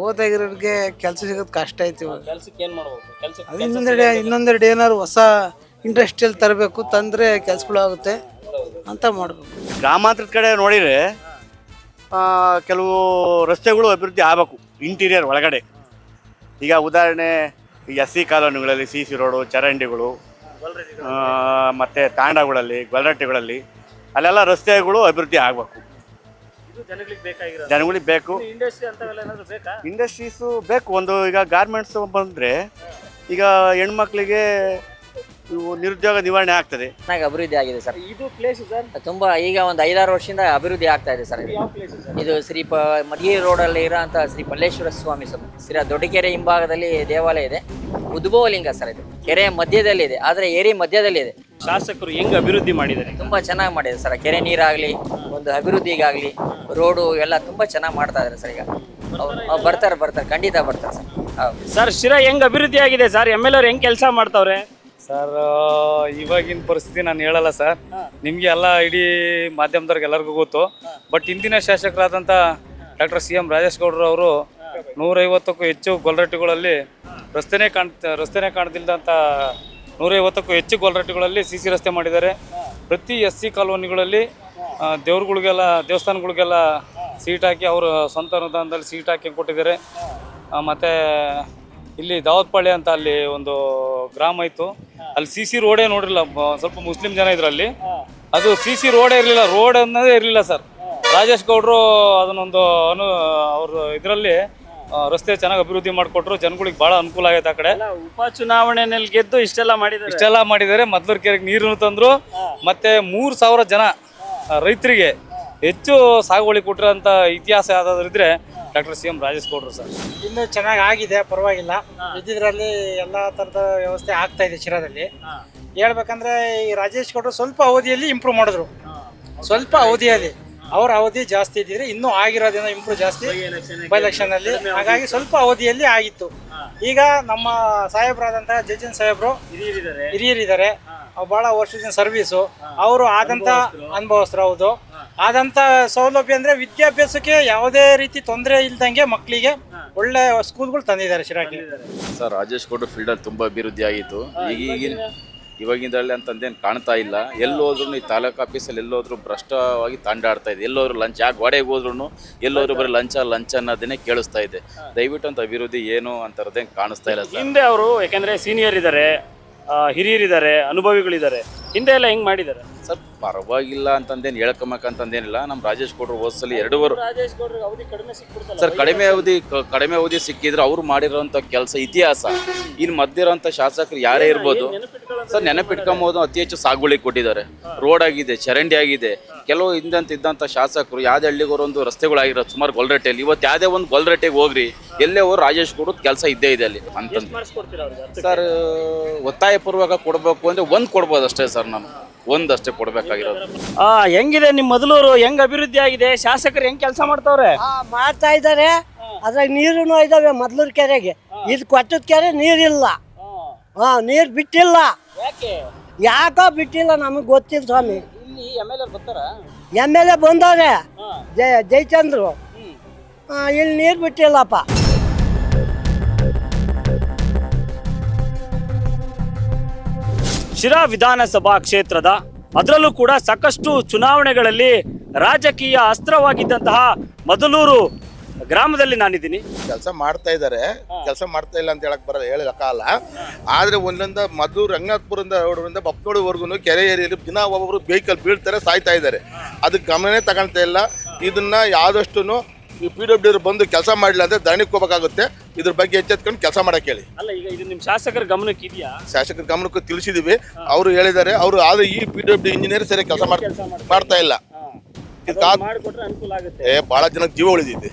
ಓದಾಗಿರೋರಿಗೆ ಕೆಲಸ ಸಿಗೋದು ಕಷ್ಟ ಐತಿ. ಇನ್ನೊಂದೆರಡು ಏನಾದ್ರು ಹೊಸ ಇಂಡಸ್ಟ್ರಿಯಲ್ ತರಬೇಕು, ತಂದರೆ ಕೆಲಸಗಳು ಆಗುತ್ತೆ ಅಂತ ಮಾಡಬೇಕು. ಗ್ರಾಮಾಂತರದ ಕಡೆ ನೋಡಿದರೆ ಕೆಲವು ರಸ್ತೆಗಳು ಅಭಿವೃದ್ಧಿ ಆಗಬೇಕು, ಇಂಟೀರಿಯರ್ ಒಳಗಡೆ. ಈಗ ಉದಾಹರಣೆ, SC ಕಾಲೋನಿಗಳಲ್ಲಿ CC ರೋಡು, ಚರಂಡಿಗಳು, ಮತ್ತು ತಾಂಡಗಳಲ್ಲಿ, ಗೊಲ್ರಟ್ಟಿಗಳಲ್ಲಿ ಅಲ್ಲೆಲ್ಲ ರಸ್ತೆಗಳು ಅಭಿವೃದ್ಧಿ ಆಗಬೇಕು. ಜನಗಳಿಗೆ ಬೇಕು. ಇಂಡಸ್ಟ್ರೀಸು ಬೇಕು. ಒಂದು ಈಗ ಗಾರ್ಮೆಂಟ್ಸ್ ಬಂದರೆ, ಈಗ ಹೆಣ್ಮಕ್ಳಿಗೆ ಇವು ನಿರುದ್ಯೋಗ ನಿವಾರಣೆ ಆಗ್ತದೆ. ಚೆನ್ನಾಗಿ ಅಭಿವೃದ್ಧಿ ಆಗಿದೆ ಸರ್. ಇದು ಪ್ಲೇಸ್ ಸರ್ ತುಂಬಾ ಈಗ ಒಂದು 5-6 ವರ್ಷದಿಂದ ಅಭಿವೃದ್ಧಿ ಆಗ್ತಾ ಇದೆ ಸರ್. ಇದು ಮದಿಗೆ ರೋಡಲ್ಲಿ ಇರೋಂಥ ಶ್ರೀ ಮಲ್ಲೇಶ್ವರ ಸ್ವಾಮಿ ಶ್ರೀ ದೊಡ್ಡಕೆರೆ ಹಿಂಭಾಗದಲ್ಲಿ ದೇವಾಲಯ ಇದೆ. ಉದ್ಭವಲಿಂಗ ಸರ್ ಇದು ಕೆರೆ ಮಧ್ಯದಲ್ಲಿ ಇದೆ, ಆದರೆ ಏರಿ ಮಧ್ಯದಲ್ಲಿ ಇದೆ. ಶಾಸಕರು ಹೆಂಗ್ ಅಭಿವೃದ್ಧಿ ಮಾಡಿದ್ದಾರೆ? ತುಂಬಾ ಚೆನ್ನಾಗಿ ಮಾಡಿದೆ ಸರ್. ಕೆರೆ ನೀರಾಗ್ಲಿ, ಒಂದು ಅಭಿವೃದ್ಧಿಗಾಗ್ಲಿ, ರೋಡು ಎಲ್ಲ ತುಂಬಾ ಚೆನ್ನಾಗಿ ಮಾಡ್ತಾ ಇದ್ದಾರೆ ಸರ್. ಈಗ ಅವ್ರು ಬರ್ತಾರೆ ಖಂಡಿತ ಬರ್ತಾರೆ ಸರ್. ಹೌದು ಸರ್, ಶಿರಾ ಹೆಂಗ್ ಅಭಿವೃದ್ಧಿ ಆಗಿದೆ ಸರ್? MLA ಅವ್ರು ಹೆಂಗ್ ಕೆಲಸ ಮಾಡ್ತಾವ್ರೆ ಸರ್? ಇವಾಗಿನ ಪರಿಸ್ಥಿತಿ ನಾನು ಹೇಳಲ್ಲ ಸರ್, ನಿಮಗೆ ಎಲ್ಲ ಇಡೀ ಮಾಧ್ಯಮದವ್ರಿಗೆ ಎಲ್ಲರಿಗೂ ಗೊತ್ತು. ಬಟ್ ಇಂದಿನ ಶಾಸಕರಾದಂಥ ಡಾಕ್ಟರ್ CM ರಾಜೇಶ್ ಗೌಡ್ರು ಅವರು 150ಕ್ಕೂ ಹೆಚ್ಚು ಗೊಲ್ರಟ್ಟಿಗಳಲ್ಲಿ ರಸ್ತೆನೇ ಕಾಣ್ತಿಲ್ದಂಥ 150ಕ್ಕೂ ಹೆಚ್ಚು ಗೊಲ್ರಟ್ಟಿಗಳಲ್ಲಿ CC ರಸ್ತೆ ಮಾಡಿದ್ದಾರೆ. ಪ್ರತಿ SC ಕಾಲೋನಿಗಳಲ್ಲಿ ದೇವಸ್ಥಾನಗಳಿಗೆಲ್ಲ ಸೀಟ್ ಹಾಕಿ ಅವರು ಸ್ವಂತ ಅನುದಾನದಲ್ಲಿ ಸೀಟ್ ಹಾಕಿ ಕೊಟ್ಟಿದ್ದಾರೆ. ಮತ್ತು ಇಲ್ಲಿ ದಾವತ್ಪಾಳ್ಯ ಅಂತ ಅಲ್ಲಿ ಒಂದು ಗ್ರಾಮ ಇತ್ತು, ಅಲ್ಲಿ CC ರೋಡೇ ನೋಡಿರಲಿಲ್ಲ. ಸ್ವಲ್ಪ ಮುಸ್ಲಿಂ ಜನ ಇದ್ರಲ್ಲಿ, ಅದು CC ರೋಡೇ ಇರಲಿಲ್ಲ, ರೋಡ್ ಅನ್ನೋದೇ ಇರಲಿಲ್ಲ ಸರ್. ರಾಜೇಶ್ ಗೌಡ್ರು ಅದನ್ನೊಂದು ಅವರು ಇದರಲ್ಲಿ ರಸ್ತೆ ಚೆನ್ನಾಗಿ ಅಭಿವೃದ್ಧಿ ಮಾಡಿಕೊಟ್ರು. ಜನಗಳಿಗೆ ಭಾಳ ಅನುಕೂಲ ಆಗೈತೆ. ಆ ಕಡೆ ಉಪಚುನಾವಣೆಯಲ್ಲಿ ಗೆದ್ದು ಇಷ್ಟೆಲ್ಲ ಮಾಡಿದ್ದಾರೆ. ಮೊದಲ ಕೆರೆಗೆ ನೀರನ್ನು ತಂದರು. ಮತ್ತು 3000 ಜನ ರೈತರಿಗೆ ಹೆಚ್ಚು ಸಾಗುವಳಿ ಕೊಟ್ಟಿರೋಂಥ ಇತಿಹಾಸ ಯಾವುದಾದ್ರಿದ್ರೆ ಡಾಕ್ಟರ್ CM ರಾಜೇಶ್ ಗೌಡ್ರು ಸರ್. ಇನ್ನೂ ಚೆನ್ನಾಗಿ ಆಗಿದೆ, ಪರವಾಗಿಲ್ಲ. ಇದ್ದಿದ್ರಲ್ಲಿ ಎಲ್ಲ ಥರದ ವ್ಯವಸ್ಥೆ ಆಗ್ತಾ ಇದೆ ಶಿರಾದಲ್ಲಿ. ಹೇಳ್ಬೇಕಂದ್ರೆ ಈ ರಾಜೇಶ್ ಗೌಡ್ರು ಸ್ವಲ್ಪ ಅವಧಿಯಲ್ಲಿ ಇಂಪ್ರೂವ್ ಮಾಡಿದ್ರು. ಸ್ವಲ್ಪ ಅವಧಿಯಲ್ಲಿ ಅವ್ರ ಅವಧಿ ಜಾಸ್ತಿ ಇದ್ದಿದ್ರೆ ಇನ್ನೂ ಆಗಿರೋದೇನೋ ಇಂಪ್ರೂವ್ ಜಾಸ್ತಿ ಬೈ ಎಲೆಕ್ಷನಲ್ಲಿ. ಹಾಗಾಗಿ ಸ್ವಲ್ಪ ಅವಧಿಯಲ್ಲಿ ಆಗಿತ್ತು. ಈಗ ನಮ್ಮ ಸಾಹೇಬರಾದಂತಹ ಜಯಚಂದ್ ಸಾಹೇಬ್ರು ಹಿರಿಯರಿದ್ದಾರೆ, ಬಹಳ ವರ್ಷದ ಸರ್ವೀಸು. ಅವರು ಆದಂಥ ಅನುಭವಸ್ಥರು. ಹೌದು, ಆದಂಥ ಸೌಲಭ್ಯ ಅಂದರೆ ವಿದ್ಯಾಭ್ಯಾಸಕ್ಕೆ ಯಾವುದೇ ರೀತಿ ತೊಂದರೆ ಇಲ್ದಂಗೆ ಮಕ್ಕಳಿಗೆ ಒಳ್ಳೆ ಸ್ಕೂಲ್ಗಳು ತಂದಿದ್ದಾರೆ ಶಿರಾಕ್ಕೆ. ಸರ್, ರಾಜೇಶ್ ಗೌಡ್ರು ಫೀಲ್ಡಲ್ಲಿ ತುಂಬ ಅಭಿವೃದ್ಧಿ ಆಗಿತ್ತು. ಇವಾಗಿಂದರಲ್ಲಿ ಅಂತಂದೇನು ಕಾಣ್ತಾ ಇಲ್ಲ. ಎಲ್ಲೋದ್ರೂ ಈ ತಾಲೂಕು ಆಫೀಸಲ್ಲಿ ಎಲ್ಲೋದ್ರೂ ಭ್ರಷ್ಟವಾಗಿ ತಾಂಡಾಡ್ತಾ ಇದೆ. ಎಲ್ಲೋದ್ರು ಲಂಚ್, ಯಾಕೆ ಗೋಡೆಗೆ ಹೋದ್ರೂ ಎಲ್ಲೋದ್ರು ಬರೀ ಲಂಚ ಅನ್ನೋದನ್ನೇ ಕೇಳಿಸ್ತಾ ಇದೆ. ದಯವಿಟ್ಟು ಅಂತ ಅಭಿವೃದ್ಧಿ ಏನು ಅಂತರದೇನು ಕಾಣಿಸ್ತಾ ಇಲ್ಲ ಸರ್. ಹಿಂದೆ ಅವರು ಯಾಕೆಂದ್ರೆ ಸೀನಿಯರ್ ಇದ್ದಾರೆ, ಹಿರಿಯರಿದ್ದಾರೆ, ಅನುಭವಿಗಳಿದ್ದಾರೆ. ಹಿಂದೆ ಎಲ್ಲ ಹೆಂಗ್ ಮಾಡಿದ್ದಾರೆ ಸರ್? ಪರವಾಗಿಲ್ಲ ಅಂತಂದೇನು ಹೇಳ್ಕೊಂಬೇಕಂತಂದೇನಿಲ್ಲ. ನಮ್ಮ ರಾಜೇಶ್ ಗೌಡ್ರು ಹೋದ್ಸಲಿ ಸರ್ ಕಡಿಮೆ ಅವಧಿ ಸಿಕ್ಕಿದ್ರೆ ಅವ್ರು ಮಾಡಿರೋಂಥ ಕೆಲಸ ಇತಿಹಾಸ. ಇನ್ನು ಮಧ್ಯರಂಥ ಶಾಸಕರು ಯಾರೇ ಇರ್ಬೋದು ಸರ್, ನೆನಪಿಟ್ಕೊಂಬೋದು. ಅತಿ ಹೆಚ್ಚು ಸಾಗುವಳಿ ಕೊಟ್ಟಿದ್ದಾರೆ. ರೋಡ್ ಆಗಿದೆ, ಚರಂಡಿ ಆಗಿದೆ. ಕೆಲವು ಇದ್ದಂಥ ಶಾಸಕರು ಯಾವುದೇ ಹಳ್ಳಿಗೋರೊಂದು ರಸ್ತೆಗಳಾಗಿರೋದು ಸುಮಾರು ಗೊಲ್ರಟ್ಟೆಯಲ್ಲಿ. ಇವತ್ತು ಯಾವುದೇ ಒಂದು ಗೊಲ್ರಟ್ಟೆಗೆ ಹೋಗ್ರಿ, ಎಲ್ಲೇ ಹೋಗಿ ರಾಜೇಶ್ ಗೌಡ್ರ ಕೆಲಸ ಇದ್ದೇ ಇದೆ ಅಲ್ಲಿ ಅಂತಂದು ಸರ್. ಒತ್ತಾಯಪೂರ್ವಕ ಕೊಡಬೇಕು ಅಂದರೆ ಒಂದು ಕೊಡ್ಬೋದು ಅಷ್ಟೇ ಸರ್. ನಾನು ಒಂದಷ್ಟೇ ಕೊಡ್ಬೇಕಾಗಿರೋದು. ಹೆಂಗಿದೆ ನಿಮ್ಮ ಮೊದಲೂರು? ಹೆಂಗ್ ಅಭಿವೃದ್ಧಿ ಆಗಿದೆ? ಶಾಸಕರು ಹೆಂಗ್ ಕೆಲಸ ಮಾಡ್ತಾವ್ರೆ? ಮಾಡ್ತಾ ಇದ್ದಾರೆ. ಅದ್ರಾಗ ನೀರು ಇದಾವೆ. ಮೊದ್ಲೂರು ಕೆರೆಗೆ ಇದು ಕೊಟ್ಟದ ಕೆರೆ ನೀರಿಲ್ಲ. ನೀರು ಬಿಟ್ಟಿಲ್ಲ. ಯಾಕೋ ಬಿಟ್ಟಿಲ್ಲ, ನಮಗೆ ಗೊತ್ತಿಲ್ಲ ಸ್ವಾಮಿ. MLA ಬಂದವ್ರೆ, ಜಯಚಂದ್ರು. ಇಲ್ಲಿ ನೀರು ಬಿಟ್ಟಿಲ್ಲಪ್ಪ. ಶಿರಾ ವಿಧಾನಸಭಾ ಕ್ಷೇತ್ರದ, ಅದರಲ್ಲೂ ಕೂಡ ಸಾಕಷ್ಟು ಚುನಾವಣೆಗಳಲ್ಲಿ ರಾಜಕೀಯ ಅಸ್ತ್ರವಾಗಿದ್ದಂತಹ ಮೊದಲೂರು ಗ್ರಾಮದಲ್ಲಿ ನಾನಿದ್ದೀನಿ. ಕೆಲಸ ಮಾಡ್ತಾ ಇದ್ದಾರೆ, ಕೆಲಸ ಮಾಡ್ತಾ ಇಲ್ಲ ಅಂತ ಹೇಳಕ್ಕಾಗಲ್ಲ. ಆದ್ರೆ ಒಂದೊಂದ ಮೊದಲು ರಂಗನಾಥಪುರದಿಂದ ರೋಡ್ರಿಂದ ಬಪ್ಪನೋಡಿವರೆಗೂ ಕೆರೆ ಏರಿಯಲ್ಲಿ ದಿನ ಒಬ್ಬೊಬ್ರು ವೆಹಿಕಲ್ ಬೀಳ್ತಾರೆ, ಸಾಯ್ತಾ ಇದ್ದಾರೆ. ಅದಕ್ಕೆ ಗಮನನೇ ತಗೊಳ್ತಾ ಇಲ್ಲ. ಇದನ್ನ ಯಾವ್ದಷ್ಟು ಈ PWD ಬಂದು ಕೆಲಸ ಮಾಡಿಲ್ಲ ಅಂದ್ರೆ ಧರಣಿಗೆ ಹೋಗ್ಬೇಕಾಗುತ್ತೆ. ಇದ್ರ ಬಗ್ಗೆ ಎಚ್ಚೆತ್ಕೊಂಡು ಕೆಲಸ ಮಾಡಕ್ಕೆ ಹೇಳಿ. ಅಲ್ಲ, ಈಗ ಇದು ನಿಮ್ಮ ಶಾಸಕರ ಗಮನಕ್ಕೆ ಇದೆಯಾ? ಶಾಸಕರ ಗಮನಕ್ಕೂ ತಿಳಿಸಿದೀವಿ. ಅವರು ಹೇಳಿದ್ದಾರೆ. ಅವರು ಆದ್ರೆ ಈ PWD ಇಂಜಿನಿಯರ್ ಸರಿ ಕೆಲಸ ಮಾಡ್ತಾ ಇಲ್ಲ. ಬಹಳ ಜನಕ್ಕೆ ಜೀವ ಉಳಿದಿದೆ.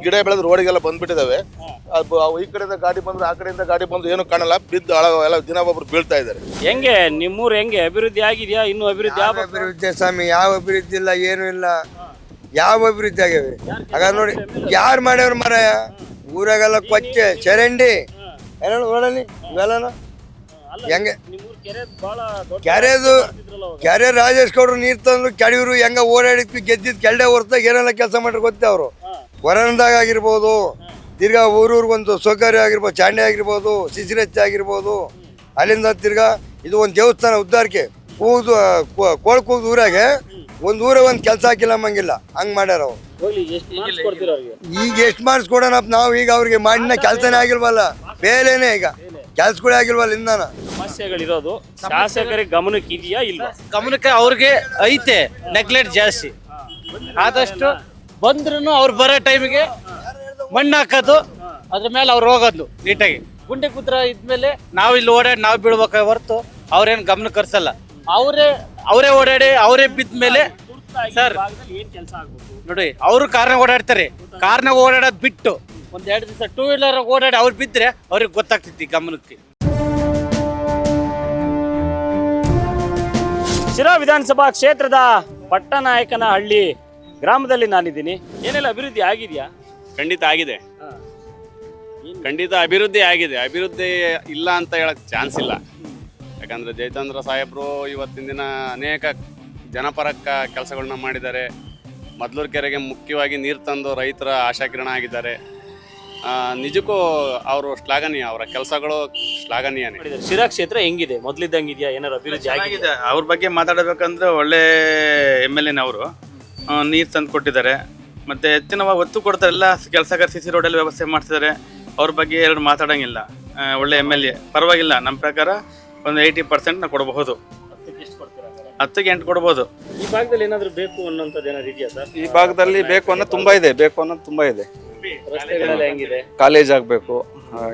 ಗಿಡ ಬೆಳೆದು ರೋಡಿಗೆಲ್ಲ ಬಂದ್ಬಿಟ್ಟಿದಾವೆ. ಈ ಕಡೆಯಿಂದ ಗಾಡಿ ಬಂದ್ರೆ, ಆ ಕಡೆಯಿಂದ ಗಾಡಿ ಬಂದು ಏನು ಕಾಣಲ್ಲ, ಬಿದ್ದು ಎಲ್ಲ ದಿನ ಒಬ್ರು ಬೀಳ್ತಾ ಇದ್ದಾರೆ. ಹೆಂಗೆ ನಿಮ್ಮೂರು ಹೆಂಗೆ ಅಭಿವೃದ್ಧಿ ಆಗಿದೆಯಾ? ಇನ್ನೂ ಅಭಿವೃದ್ಧಿ ಅಭಿವೃದ್ಧಿ ಸ್ವಾಮಿ, ಯಾವ ಅಭಿವೃದ್ಧಿ ಇಲ್ಲ, ಏನು ಇಲ್ಲ. ಯಾವ ಅಭಿವೃದ್ಧಿ ಆಗ್ಯಾವೆ? ಹಾಗಾದ್ರೆ ನೋಡಿ, ಯಾರು ಮಾಡ್ಯವ್ರ ಮಾರಾಯ? ಊರಾಗೆಲ್ಲ ಕೊಚ್ಚೆ, ಚರಂಡಿ ಎಲ್ಲ ನೋಡಲಿ ಇವೆಲ್ಲ ಹೆಂಗೆ ಕೆರೆ ರಾಜೇಶ್ ಗೌಡ್ರು ನೀರು ತಂದ್ರು, ಕೆಡಿಯವರು ಹೆಂಗ ಓಡಾಡಿದ್ವಿ, ಗೆದ್ದಿದ್ ಕೆಲ್ಡೆ ಹೊರತಾಗ ಏನೆಲ್ಲ ಕೆಲಸ ಮಾಡ್ರಿ ಗೊತ್ತೇ. ಅವರು ಹೊರನದಾಗ ಆಗಿರ್ಬೋದು, ತಿರ್ಗಾ ಊರೂರಿಗೊಂದು ಸೌಕರ್ಯ ಆಗಿರ್ಬೋದು, ಚಾಂಡೆ ಆಗಿರ್ಬೋದು, ಸಿಸಿರಚ್ಚೆ ಆಗಿರ್ಬೋದು. ಅಲ್ಲಿಂದ ತಿರ್ಗಾ ಇದು ಒಂದು ದೇವಸ್ಥಾನ ಉದ್ದಾರಕ್ಕೆ ಕೋಳ್ ಕೂಗ್ದು ಊರಾಗೆ ಒಂದು ಕೆಲಸ ಹಾಕಿಲ್ಲ ಮಂಗಿಲ್ಲ, ಹಂಗ್ ಮಾಡ್ಯಾರ ಅವ್ರು. ಈಗ ಎಷ್ಟು ಮಾಡಿಸ್ಕೊಡೋಣಪ್ಪ ನಾವು? ಈಗ ಅವ್ರಿಗೆ ಮಾಡಿನ ಕೆಲಸನೇ ಆಗಿಲ್ವಲ್ಲ, ಬೇರೆನೇ ಈಗ ಕೆಲ್ಸಗಳೇ ಆಗಿಲ್ವಲ್ಲ. ಇಂದಾನ ಸಮಸ್ಯೆಗಳಿರೋದು ಶಾಸಕರಿಗೆ ಗಮನಕ್ಕೆ ಇದೆಯಾ ಇಲ್ಲ? ಗಮನಕ್ಕೆ ಅವ್ರಿಗೆ ಐತೆ, ನೆಗ್ಲೆಕ್ಟ್ ಜಾಸ್ತಿ. ಆದಷ್ಟು ಬಂದ್ರು ಅವ್ರು ಬರೋ ಟೈಮಿಗೆ ಮಣ್ಣು ಹಾಕೋದು, ಅದ್ರ ಮೇಲೆ ಅವ್ರು ಹೋಗೋದು ನೀಟಾಗಿ. ಗುಂಡೆ ಗುದ್ರ ಇದ್ಮೇಲೆ ನಾವು ಇಲ್ಲಿ ಓಡಾಡಿ ನಾವು ಬೀಳ್ಬೇಕ ಹೊರತು ಅವ್ರೇನು ಗಮನ ಕರ್ಸಲ್ಲ. ಅವರೇ ಓಡಾಡಿ ಅವರೇ ಬಿದ್ಮೇಲೆ ಸರ್ ಏನ್ ಕೆಲಸ ಆಗ್ಬೇಕು? ನೋಡಿ ಅವರು ಕಾರ್ನಾಗ ಓಡಾಡ್ತಾರೆ. ಕಾರ್ನಾಗ ಓಡಾಡೋದು ಬಿಟ್ಟು ಒಂದ್ 2 ದಿವಸ 2 ವೀಲರ್ ಓಡಾಡಿ ಅವ್ರು ಬಿದ್ರೆ ಅವ್ರಿಗೆ ಗೊತ್ತಾಗ್ತೈತಿ ಗಮನಕ್ಕೆ. ಶಿರಾ ವಿಧಾನಸಭಾ ಕ್ಷೇತ್ರದ ಪಟ್ಟನಾಯಕನಹಳ್ಳಿ ಗ್ರಾಮದಲ್ಲಿ ನಾನಿದ್ದೀನಿ. ಏನೆಲ್ಲ ಅಭಿವೃದ್ಧಿ ಆಗಿದೆಯಾ? ಖಂಡಿತ ಆಗಿದೆ, ಖಂಡಿತ ಅಭಿವೃದ್ಧಿ ಆಗಿದೆ. ಅಭಿವೃದ್ಧಿ ಇಲ್ಲ ಅಂತ ಹೇಳಕ್ ಚಾನ್ಸ್ ಇಲ್ಲ. ಯಾಕಂದ್ರೆ ಜಯಚಂದ್ರ ಸಾಹೇಬರು ಇವತ್ತಿನ ದಿನ ಅನೇಕ ಜನಪರ ಕೆಲಸಗಳನ್ನ ಮಾಡಿದ್ದಾರೆ. ಮದ್ಲೂರು ಕೆರೆಗೆ ಮುಖ್ಯವಾಗಿ ನೀರು ತಂದು ರೈತರ ಆಶಾಕಿರಣ ಆಗಿದ್ದಾರೆ. ನಿಜಕ್ಕೂ ಅವರು ಶ್ಲಾಘನೀಯ, ಅವರ ಕೆಲಸಗಳು ಶ್ಲಾಘನೀಯನೇ. ಶಿರಾ ಕ್ಷೇತ್ರ ಹೆಂಗಿದೆ? ಮೊದಲಿದ್ದಂಗಿದೆಯಾ? ಏನಾದ್ರು ಅಭಿವೃದ್ಧಿ ಆಗಿದೆ? ಅವ್ರ ಬಗ್ಗೆ ಮಾತಾಡಬೇಕಂದ್ರೆ ಒಳ್ಳೆ MLA ಅವರು ನೀರು ತಂದು ಕೊಟ್ಟಿದ್ದಾರೆ. ಮತ್ತೆ ಹೆಚ್ಚಿನವಾಗಿ ಒತ್ತು ಕೊಡ್ತಾರೆ. ಎಲ್ಲ ಕೆಲಸಗಾರ CC ರೋಡಲ್ಲಿ ವ್ಯವಸ್ಥೆ ಮಾಡ್ತಿದ್ದಾರೆ. ಅವ್ರ ಬಗ್ಗೆ ಎರಡು ಮಾತಾಡೋಂಗಿಲ್ಲ. ಒಳ್ಳೆ MLA, ಪರವಾಗಿಲ್ಲ. ನಮ್ಮ ಪ್ರಕಾರ ಒಂದು 80% ನಾವು ಕೊಡಬಹುದು. 10ಕ್ಕೆ 8 ಕೊಡ್ಬೋದು. ಈ ಭಾಗದಲ್ಲಿ ಏನಾದ್ರು ಬೇಕು ಅನ್ನೋಂಥದ್ದು ಏನಾದ್ರು ಇದೆಯಾ ಸರ್? ಈ ಭಾಗದಲ್ಲಿ ಬೇಕು ಅನ್ನೋದು ತುಂಬಾ ಇದೆ. ರಸ್ತೆಗಳೆಲ್ಲ ಹೆಂಗಿದೆ? ಕಾಲೇಜ್ ಆಗಬೇಕು.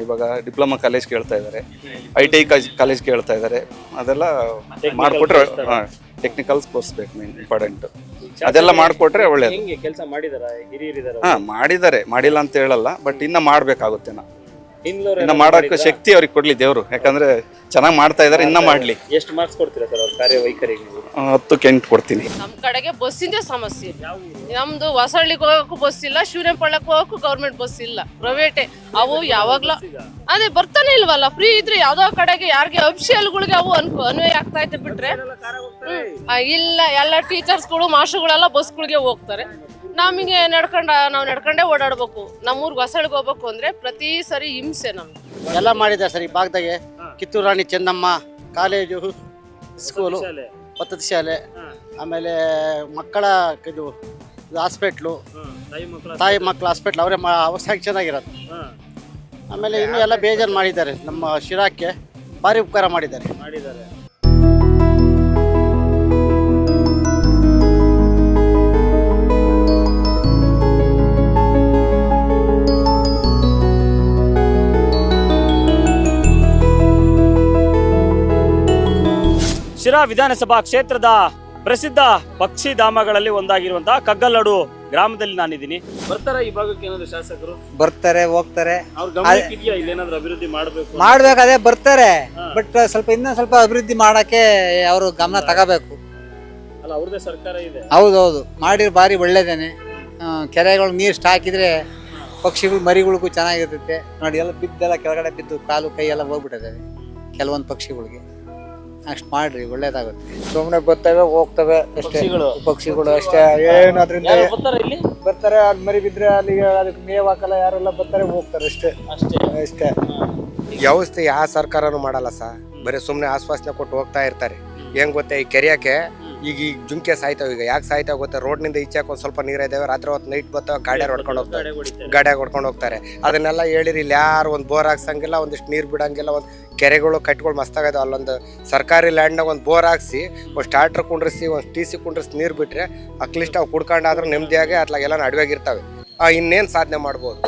ಇವಾಗ ಡಿಪ್ಲೊಮಾ ಕಾಲೇಜ್ ಕೇಳ್ತಾ ಇದ್ದಾರೆ, ITI ಕಾಲೇಜ್ ಕೇಳ್ತಾ ಇದ್ದಾರೆ. ಅದೆಲ್ಲ ಮಾಡಿಕೊಟ್ರೆ, ಟೆಕ್ನಿಕಲ್ ಕೋರ್ಸ್ ಬೇಕು, ಮೇನ್ ಇಂಪಾರ್ಟೆಂಟ್. ಅದೆಲ್ಲ ಮಾಡಿಕೊಟ್ರೆ ಒಳ್ಳೇದು. ಹೆಂಗೆ ಕೆಲಸ ಮಾಡಿದಾರ? ಹಿರಿಯರಿದಾರ? ಮಾಡಿದ್ದಾರೆ, ಮಾಡಿಲ್ಲ ಅಂತ ಹೇಳಲ್ಲ. ಬಟ್ ಇನ್ನ ಮಾಡ್ಬೇಕಾಗುತ್ತೆ. ಇನ್ನ ಮಾಡಕ್ಕೆ ಶಕ್ತಿ ಅವ್ರಿಗೆ ಕೊಡ್ಲಿ ದೇವ್ರು. ಯಾಕಂದ್ರೆ ಚೆನ್ನಾಗಿ ಮಾಡ್ತಾ ಇದಾರೆ, ಇನ್ನ ಮಾಡ್ಲಿ. ಎಷ್ಟು ಮಾರ್ಕ್ಸ್ ಕೊಡ್ತೀರಾ ಸರ್ ಅವ್ರ ಕಾರ್ಯವೈಖರಿಗೆ? 10ಕ್ಕೆ 8 ಕೊಡ್ತೀನಿ. ನಮ್ಮ ಕಡೆಗೆ ಬಸ್ಸಿಂದ ಸಮಸ್ಯೆ. ನಮ್ದು ಹೊಸಳ್ಳಿಗೆ ಹೋಗಕ್ಕೂ ಬಸ್ ಇಲ್ಲ, ಶಿವನೆಪಳ್ಳಕ್ಕೆ ಹೋಗಕ್ಕೂ ಗೌರ್ಮೆಂಟ್ ಬಸ್ ಇಲ್ಲ, ಪ್ರೈವೇಟೇ. ಅವು ಯಾವಾಗ್ಲೂ ಅದೇ ಬರ್ತಾನೆ ಇಲ್ವಲ್ಲ. ಫ್ರೀ ಇದ್ರೆ ಯಾವ್ದೋ ಕಡೆಗೆ ಯಾರಿಗೆ ಅಫಿಷಿಯಲ್ಗಳಿಗೆ ಅವು ಅನ್ವಯ ಆಗ್ತಾ ಇತ್ತು ಬಿಟ್ರೆ ಇಲ್ಲ. ಎಲ್ಲ ಟೀಚರ್ಸ್ಗಳು ಮಾಸ್ಟರ್ಗಳೆಲ್ಲ ಬಸ್ಗಳಿಗೆ ಹೋಗ್ತಾರೆ. ನಮಗೆ ನಾವು ನಡ್ಕೊಂಡೇ ಓಡಾಡ್ಬೇಕು. ನಮ್ಮೂರ್ಗೆ ಹೊಸಳ್ಳಿಗೆ ಹೋಗ್ಬೇಕು ಅಂದ್ರೆ ಪ್ರತಿ ಸರಿ ಹಿಂಸೆ. ನಮ್ಗೆ ಎಲ್ಲ ಮಾಡಿದ್ದಾರೆ ಸರ್ ಈ ಭಾಗದಾಗೆ. ಕಿತ್ತೂರು ರಾಣಿ ಚೆನ್ನಮ್ಮ ಕಾಲೇಜು, ಸ್ಕೂಲು, ಪದ್ಧತಿ ಶಾಲೆ, ಆಮೇಲೆ ಮಕ್ಕಳ ಇದು ಹಾಸ್ಪಿಟ್ಲು, ತಾಯಿ ಮಕ್ಕಳ ಹಾಸ್ಪಿಟ್ಲ್ ಅವರೇ ಅವಸ್ಥೆ ಚೆನ್ನಾಗಿರೋದು. ಆಮೇಲೆ ಇನ್ನೂ ಎಲ್ಲ ಬೇಜಾರು ಮಾಡಿದ್ದಾರೆ. ನಮ್ಮ ಶಿರಾಕ್ಕೆ ಭಾರಿ ಉಪಕಾರ ಮಾಡಿದ್ದಾರೆ. ಶಿರಾ ವಿಧಾನಸಭಾ ಕ್ಷೇತ್ರದ ಪ್ರಸಿದ್ಧ ಪಕ್ಷಿಧಾಮಗಳಲ್ಲಿ ಒಂದಾಗಿರುವಂತಹ ಕಗ್ಗಲ್ಲಡು ಗ್ರಾಮದಲ್ಲಿ ನಾನಿದ್ದೀನಿ. ಬರ್ತಾರ ಈ ಭಾಗಕ್ಕೆ ಏನಾದ್ರು ಶಾಸಕರು? ಬರ್ತಾರೆ, ಹೋಗ್ತಾರೆ. ಅವ್ರ ಗಮನಕ್ಕೆ ಇದೆಯಾ ಇಲ್ಲೇನಾದ್ರೂ ಅಭಿವೃದ್ಧಿ ಮಾಡಬೇಕು? ಮಾಡ್ಬೇಕಾದ್ರೆ ಬರ್ತಾರೆ. ಬಟ್ ಇನ್ನೂ ಸ್ವಲ್ಪ ಅಭಿವೃದ್ಧಿ ಮಾಡಕ್ಕೆ ಅವರು ಗಮನ ತಗೋಬೇಕು. ಅಲ್ಲ, ಅವ್ರದೇ ಸರ್ಕಾರ ಇದೆ. ಹೌದೌದು, ಮಾಡಿರೋ ಭಾರಿ ಒಳ್ಳೇದೇನೆ. ಕೆರೆಗಳು ನೀರು ಸ್ಟಾಕ್ ಇದ್ರೆ ಪಕ್ಷಿಗಳು ಮರಿಗಳಿಗೂ ಚೆನ್ನಾಗಿರ್ತೈತೆ. ನೋಡಿ, ಎಲ್ಲ ಬಿದ್ದೆಲ್ಲ ಕೆಳಗಡೆ ಬಿದ್ದು ಕಾಲು ಕೈ ಎಲ್ಲ ಹೋಗ್ಬಿಟ್ಟಿದೆ ಕೆಲವೊಂದು ಪಕ್ಷಿಗಳಿಗೆ. ಅಷ್ಟು ಮಾಡ್ರಿ, ಒಳ್ಳೇದಾಗುತ್ತೆ. ಸುಮ್ಮನೆ ಬರ್ತವೆ ಹೋಗ್ತವೆ ಅಷ್ಟೇ ಪಕ್ಷಿಗಳು ಅಷ್ಟೇ. ಏನು ಅದರಿಂದ ಬರ್ತಾರೆ, ಅಲ್ಲಿ ಮರಿ ಬಿದ್ರೆ ಅಲ್ಲಿಗೆ ಅದಕ್ಕೆ ಮೇವು ಹಾಕಲ್ಲ, ಯಾರೆಲ್ಲ ಬರ್ತಾರೆ ಹೋಗ್ತಾರೆ ಅಷ್ಟೇ ಅಷ್ಟೇ. ವ್ಯವಸ್ಥೆ ಯಾವ ಸರ್ಕಾರನೂ ಮಾಡಲ್ಲ ಸರ್. ಬರೀ ಸುಮ್ಮನೆ ಆಶ್ವಾಸನೆ ಕೊಟ್ಟು ಹೋಗ್ತಾ ಇರ್ತಾರೆ. ಹೆಂಗ್ ಗೊತ್ತಾ, ಈ ಕೆರೆಯಕ್ಕೆ ಈಗ ಜುಂಕೆ ಸಾಯ್ತಾವೆ. ಈಗ ಯಾಕೆ ಸಾಯ್ತಾವೆ ಗೊತ್ತಾ? ರೋಡ್ನಿಂದ ಈಚೆಗೆ ಒಂದು ಸ್ವಲ್ಪ ನೀರು ಇದ್ದಾವೆ, ರಾತ್ರಿ ಹೊತ್ತು ನೈಟ್ ಬರ್ತಾವೆ, ಗಾಡಿಯಾಗ ಹೊಡ್ಕೊಂಡು ಹೋಗ್ತಾರೆ. ಅದನ್ನೆಲ್ಲ ಹೇಳಿರಿ, ಇಲ್ಲಿ ಯಾರು ಒಂದು ಬೋರ್ ಹಾಕ್ಸಂಗಿಲ್ಲ, ಒಂದಿಷ್ಟು ನೀರು ಬಿಡಂಗಿಲ್ಲ. ಒಂದು ಕೆರೆಗಳು ಕಟ್ಟಿಗಳು ಮಸ್ತಾಗಿದಾವೆ. ಅಲ್ಲೊಂದು ಸರ್ಕಾರಿ ಲ್ಯಾಂಡ್ನಾಗ ಒಂದು ಬೋರ್ ಹಾಕ್ಸಿ, ಒಂದು ಸ್ಟಾರ್ಟ್ರ್ ಕುಂಡ್ರಿಸಿ, ಒಂದು TC ಕುಂಡ್ರಿಸಿ ನೀರು ಬಿಟ್ರೆ ಅಟ್ಲೀಸ್ಟ್ ಅವು ಕುಡ್ಕೊಂಡಾದ್ರೂ ನೆಮ್ಮದಿಯಾಗಿ ಅಟ್ಲಾಗೆಲ್ಲ ಅಡವಾಗಿರ್ತಾವೆ. ಇನ್ನೇನು ಸಾಧನೆ ಮಾಡ್ಬೋದು.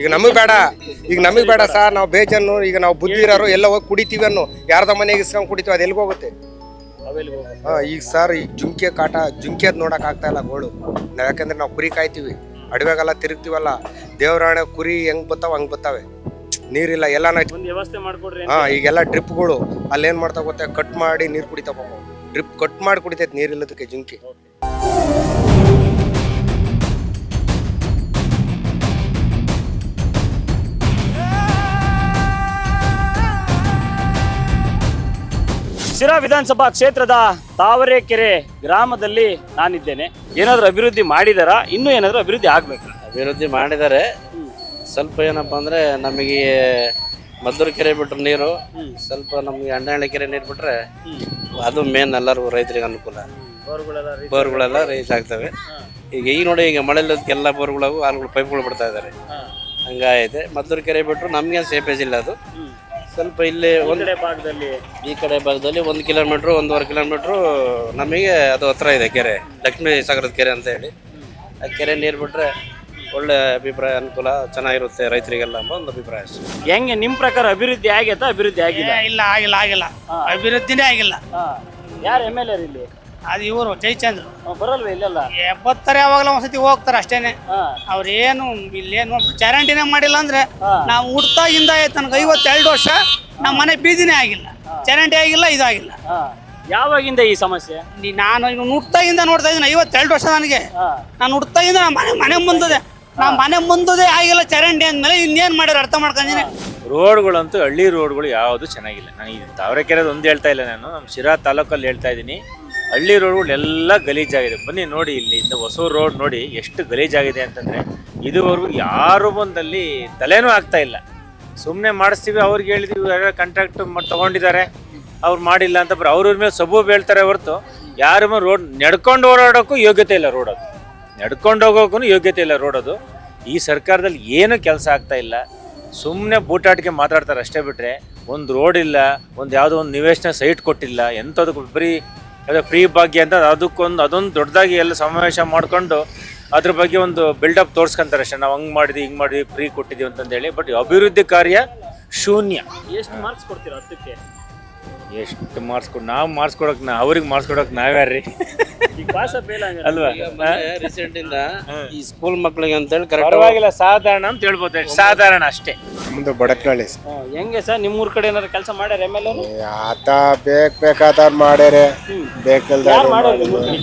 ಈಗ ನಮಗೆ ಬೇಡ ಸರ್. ನಾವು ಬೇಜನ್ನು ಈಗ ನಾವು ಬುದ್ಧಿ ಇರೋರು ಎಲ್ಲ ಹೋಗಿ ಕುಡಿತೀವಿ ಅನ್ನೋ, ಯಾರ್ದ ಮನೆಗೆ ಇಸ್ಕೊಂಡು ಕುಡಿತೀವಿ, ಅದು ಎಲ್ಲಿಗೆ ಹೋಗುತ್ತೆ? ಈಗ ಸರ್, ಈಗ ಜುಂಕೆ ನೋಡಕ್ ಆಗ್ತಾ ಇಲ್ಲ ಗೋಳು. ನಾವ್ ಯಾಕಂದ್ರೆ ನಾವು ಕುರಿ ಕಾಯ್ತೀವಿ, ಅಡವೆಗೆಲ್ಲ ತಿರುಗ್ತೀವಲ್ಲ. ದೇವರಾಣೆ ಕುರಿ ಹೆಂಗ್ ಬರ್ತಾವ ಹಂಗ್ ಬರ್ತಾವೆ. ನೀರಿಲ್ಲ, ಎಲ್ಲ ವ್ಯವಸ್ಥೆ ಮಾಡ್ಕೊಡ್ರಿ. ಈಗೆಲ್ಲ ಡ್ರಿಪ್ಗಳು ಅಲ್ಲೇನ್ ಮಾಡ್ತಾವ ಗೊತ್ತಾ? ಕಟ್ ಮಾಡಿ ನೀರು ಕುಡಿತಾವ. ಡ್ರಿಪ್ ಕಟ್ ಮಾಡಿ ಕುಡಿತೈತೆ ನೀರಿಲ್ಲದಕ್ಕೆ ಜುಂಕಿ. ಶಿರಾ ವಿಧಾನಸಭಾ ಕ್ಷೇತ್ರದ ತಾವರೆಕೆರೆ ಗ್ರಾಮದಲ್ಲಿ ನಾನಿದ್ದೇನೆ. ಏನಾದರೂ ಅಭಿವೃದ್ಧಿ ಮಾಡಿದಾರಾ? ಇನ್ನೂ ಏನಾದರೂ ಅಭಿವೃದ್ಧಿ ಆಗ್ಬೇಕು? ಅಭಿವೃದ್ಧಿ ಮಾಡಿದ್ದಾರೆ. ಸ್ವಲ್ಪ ಏನಪ್ಪ ಅಂದ್ರೆ ನಮಗೆ ಮದ್ದೂರು ಕೆರೆ ಬಿಟ್ರೆ ನೀರು, ಸ್ವಲ್ಪ ನಮಗೆ ಅಣ್ಣಹಳ್ಳಿ ಕೆರೆ ನೀರು ಬಿಟ್ರೆ ಅದು ಮೇನ್. ಎಲ್ಲರಿಗೂ ರೈತರಿಗೆ ಅನುಕೂಲ. ಬೋರ್ಗಳೆಲ್ಲ ರೈಸ್ ಆಗ್ತವೆ. ಈಗ ನೋಡಿ, ಈಗ ಮಳೆ ಎಲ್ಲ ಬೋರ್ಗಳವು ಆಳುಗಳು ಪೈಪ್ಗಳು ಬಿಡ್ತಾ ಇದ್ದಾರೆ. ಹಂಗಾಗೈತೆ. ಮದ್ದೂರು ಕೆರೆ ಬಿಟ್ಟರು ನಮ್ಗೆ ಸೇಫೇಜ್ ಇಲ್ಲ. ಅದು ಸ್ವಲ್ಪ ಇಲ್ಲಿ ಈ ಕಡೆ ಭಾಗದಲ್ಲಿ 1 ಕಿಲೋಮೀಟ್ರು 1.5 ಕಿಲೋಮೀಟ್ರು ನಮಗೆ ಅದು ಹತ್ರ ಇದೆ ಕೆರೆ, ಲಕ್ಷ್ಮೀ ಸಾಗರದ ಕೆರೆ ಅಂತ ಹೇಳಿ. ಆ ಕೆರೆ ನೀರು ಬಿಟ್ರೆ ಒಳ್ಳೆ ಅಭಿಪ್ರಾಯ, ಅನುಕೂಲ ಚೆನ್ನಾಗಿರುತ್ತೆ ರೈತರಿಗೆಲ್ಲ ಎಂಬ ಒಂದು ಅಭಿಪ್ರಾಯ ಅಷ್ಟೇ. ಹೆಂಗೆ ನಿಮ್ ಪ್ರಕಾರ ಅಭಿವೃದ್ಧಿ ಆಗೈತಾ ಅಭಿವೃದ್ಧಿ ಆಗಿಲ್ಲ? ಇಲ್ಲ ಆಗಿಲ್ಲ ಅಭಿವೃದ್ಧಿನೇ ಆಗಿಲ್ಲ. ಯಾರು MLA ಇಲ್ಲಿ? ಅದು ಇವರು ಜಯಚಂದ್ರ ಬರಲ್ವೇ ಇಲ್ಲೆಲ್ಲ? ಬರ್ತಾರೆ, ಯಾವಾಗಲೂ ಒಂದ್ಸತಿ ಹೋಗ್ತಾರೆ ಅಷ್ಟೇನೆ. ಅವ್ರೇನು ಇಲ್ಲೇನು ಚರಂಡಿನೇ ಮಾಡಿಲ್ಲ ಅಂದ್ರೆ ನಾವು ಹುಡ್ತಾಗಿಂದ ನನಗೆ 52 ವರ್ಷ ನಮ್ಮ ಮನೆ ಬೀದಿನೇ ಆಗಿಲ್ಲ, ಚರಂಡಿ ಆಗಿಲ್ಲ, ಇದಾಗಿಲ್ಲ. ಯಾವಾಗಿಂದ ಈ ಸಮಸ್ಯೆ? ನಾನು ಹುಡ್ತಾಗಿಂದ ನೋಡ್ತಾ ಇದ್ದೀನಿ, 52 ವರ್ಷ ನನಗೆ. ನಾನು ಹುಡ್ತಾಗಿಂದ ಮನೆ ಮುಂದೆ ಆಗಿಲ್ಲ ಚರಂಡಿ ಅಂದ್ಮೇಲೆ ಇನ್ನೇನ್ ಮಾಡ್ಯಾರ ಅರ್ಥ ಮಾಡ್ಕೊಂಡಿನಿ. ರೋಡ್ಗಳಂತೂ ಹಳ್ಳಿ ರೋಡ್ಗಳು ಯಾವುದು ಚೆನ್ನಾಗಿಲ್ಲ. ನಾನು ಇದು ತಾವರೆಕೆರೆದು ಒಂದು ಹೇಳ್ತಾ ಇಲ್ಲ, ನಾನು ನಮ್ಮ ಶಿರಾ ತಾಲೂಕಲ್ಲಿ ಹೇಳ್ತಾ ಇದ್ದೀನಿ. ಹಳ್ಳಿ ರೋಡ್ಗಳು ಎಲ್ಲ ಗಲೀಜಾಗಿದೆ. ಬನ್ನಿ ನೋಡಿ, ಇಲ್ಲಿಂದ ಹೊಸೂರು ರೋಡ್ ನೋಡಿ ಎಷ್ಟು ಗಲೀಜಾಗಿದೆ ಅಂತಂದರೆ ಇದುವರೆಗೂ ಯಾರು ಬಂದಲ್ಲಿ ತಲೆನೂ ಆಗ್ತಾ ಇಲ್ಲ. ಸುಮ್ಮನೆ ಮಾಡಿಸ್ತೀವಿ, ಅವ್ರಿಗೆ ಹೇಳಿದ್ವಿ, ಯಾರು ಕಾಂಟ್ರಾಕ್ಟ್ ತೊಗೊಂಡಿದ್ದಾರೆ, ಅವ್ರು ಮಾಡಿಲ್ಲ ಅಂತ ಅವ್ರ ಮೇಲೆ ಸಬೂಬು ಹೇಳ್ತಾರೆ ಹೊರತು ಯಾರ ಮೇಲೆ ರೋಡ್ ನಡ್ಕೊಂಡು ಓಡಾಡೋಕ್ಕೂ ಯೋಗ್ಯತೆ ಇಲ್ಲ. ರೋಡ್ ಅದು ನಡ್ಕೊಂಡು ಹೋಗೋಕ್ಕೂ ಯೋಗ್ಯತೆ ಇಲ್ಲ. ರೋಡ್ ಅದು ಈ ಸರ್ಕಾರದಲ್ಲಿ ಏನೂ ಕೆಲಸ ಆಗ್ತಾ ಇಲ್ಲ. ಸುಮ್ಮನೆ ಬೂಟಾಟಿಕೆ ಮಾತಾಡ್ತಾರೆ ಅಷ್ಟೇ ಬಿಟ್ಟರೆ ಒಂದು ರೋಡ್ ಇಲ್ಲ, ಒಂದು ಯಾವುದೋ ಒಂದು ನಿವೇಶನ ಸೈಟ್ ಕೊಟ್ಟಿಲ್ಲ. ಎಂಥದಕ್ಕೂ ಬರೀ ಅದೇ ಫ್ರೀ ಭಾಗ್ಯ ಅಂತ ಅದೊಂದು ದೊಡ್ಡದಾಗಿ ಎಲ್ಲ ಸಮಾವೇಶ ಮಾಡಿಕೊಂಡು ಅದ್ರ ಬಗ್ಗೆ ಒಂದು ಬಿಲ್ಡಪ್ ತೋರಿಸ್ಕೊಂತಾರೆ ಅಷ್ಟೇ. ನಾವು ಹಂಗೆ ಮಾಡಿದ್ವಿ, ಹಿಂಗೆ ಮಾಡಿದ್ವಿ, ಫ್ರೀ ಕೊಟ್ಟಿದ್ದೀವಿ ಅಂತಂದೇಳಿ. ಬಟ್ ಅಭಿವೃದ್ಧಿ ಕಾರ್ಯ ಶೂನ್ಯ. ಎಷ್ಟು ಮಾರ್ಕ್ಸ್ ಕೊಡ್ತೀರಾ 10ಕ್ಕೆ? ಎಷ್ಟು ನಾವು ಮಾರ್ಕ್ಸ್ ಅವ್ರಿಗೆ ಮಾರ್ಕ್ಸ್ ಕೊಡೋಕೆ ನಾವ್ಯಾರ್ರಿ ಅಲ್ವಾ? ರೀಸೆಂಟ್ ಇಂದ ಈ ಸ್ಕೂಲ್ ಮಕ್ಕಳಿಗೆ ಅಂತೇಳಿ ಪರವಾಗಿಲ್ಲ, ಸಾಧಾರಣ ಅಂತ ಹೇಳ್ಬೋದು, ಸಾಧಾರಣ ಅಷ್ಟೇ. ಮುಂದೆ ಬಡಕ್ನಳ್ಳಿ ಹೆಂಗೆ ಸರ್ ನಿಮ್ಮೂರ್ ಕಡೆ ಏನಾದ್ರು ಕೆಲಸ ಮಾಡ್ಯಾರ MLA? ಆತ ಬೇಕಾದವ್ರು ಮಾಡ್ಯಾರೆ, ಬೇಕಲ್ದ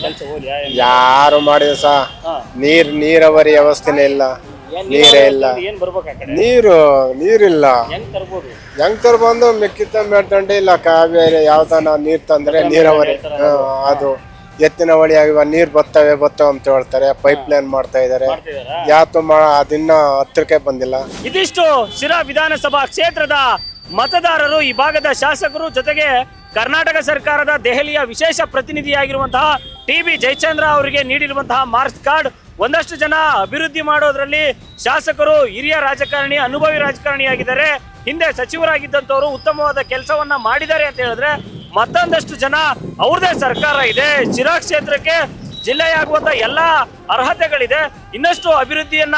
ಕೆಲಸ ಹೋಗಿ ಯಾರು ಮಾಡಿದ ಸಹ ನೀರಾವರಿ ವ್ಯವಸ್ಥೆನೇ ಇಲ್ಲ, ನೀರೇ ಇಲ್ಲ, ಏನ್ ಬರ್ಬೇಕು ಆ ಕಡೆ? ನೀರಿಲ್ಲ. ಹೆಂಗ್ ತರ್ಬೋದು? ಹೆಂಗ್ ತರ್ಬಂದು ಮೆಕ್ಕಿತ ಮೇಡ್ತಂಡೆ ಇಲ್ಲ ಕಾವೇರಿ ಯಾವ್ದಾನ ನೀರ್ ತಂದ್ರೆ ನೀರಾವರಿ ಅದು ಎತ್ತಿನ ಹೊಳಿ ಆಗಿವ ನೀರ್ ಬತ್ತವೆ ಅಂತ ಹೇಳ್ತಾರೆ. ಪೈಪ್ ಲೈನ್ ಮಾಡ್ತಾ ಇದಾರೆ, ಯಾತು ಅದಿನ್ನ ಹತ್ರಕ್ಕೆ ಬಂದಿಲ್ಲ. ಇದಿಷ್ಟು ಶಿರಾ ವಿಧಾನಸಭಾ ಕ್ಷೇತ್ರದ ಮತದಾರರು, ಈ ಭಾಗದ ಶಾಸಕರು, ಜೊತೆಗೆ ಕರ್ನಾಟಕ ಸರ್ಕಾರದ ದೆಹಲಿಯ ವಿಶೇಷ ಪ್ರತಿನಿಧಿಯಾಗಿರುವಂತಹ TB ಜಯಚಂದ್ರ ಅವರಿಗೆ ನೀಡಿರುವಂತಹ ಮಾರ್ಕ್ಸ್ ಕಾರ್ಡ್. ಒಂದಷ್ಟು ಜನ ಅಭಿವೃದ್ಧಿ ಮಾಡೋದ್ರಲ್ಲಿ ಶಾಸಕರು, ಹಿರಿಯ ರಾಜಕಾರಣಿ, ಅನುಭವಿ ರಾಜಕಾರಣಿಯಾಗಿದ್ದಾರೆ, ಹಿಂದೆ ಸಚಿವರಾಗಿದ್ದಂಥವ್ರು ಉತ್ತಮವಾದ ಕೆಲಸವನ್ನ ಮಾಡಿದ್ದಾರೆ ಅಂತ ಹೇಳಿದ್ರೆ, ಮತ್ತೊಂದಷ್ಟು ಜನ ಅವ್ರದೇ ಸರ್ಕಾರ ಇದೆ, ಶಿರಾ ಕ್ಷೇತ್ರಕ್ಕೆ ಜಿಲ್ಲೆಯಾಗುವಂತ ಎಲ್ಲಾ ಅರ್ಹತೆಗಳಿದೆ, ಇನ್ನಷ್ಟು ಅಭಿವೃದ್ಧಿಯನ್ನ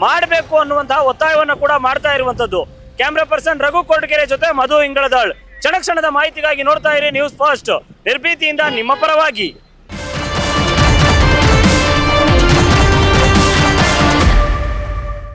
ಮಾಡಬೇಕು ಅನ್ನುವಂತಹ ಒತ್ತಾಯವನ್ನ ಕೂಡ ಮಾಡ್ತಾ ಇರುವಂತದ್ದು. ಕ್ಯಾಮ್ರಾ ಪರ್ಸನ್ ರಘು ಕೊರಟಗೆರೆ ಜೊತೆ ಮಧು ಇಂಗಳದಾಳ್. ಕ್ಷಣ ಕ್ಷಣದ ಮಾಹಿತಿಗಾಗಿ ನೋಡ್ತಾ ಇರಿ ನ್ಯೂಸ್ ಫಸ್ಟ್, ನಿರ್ಭೀತಿಯಿಂದ ನಿಮ್ಮ ಪರವಾಗಿ.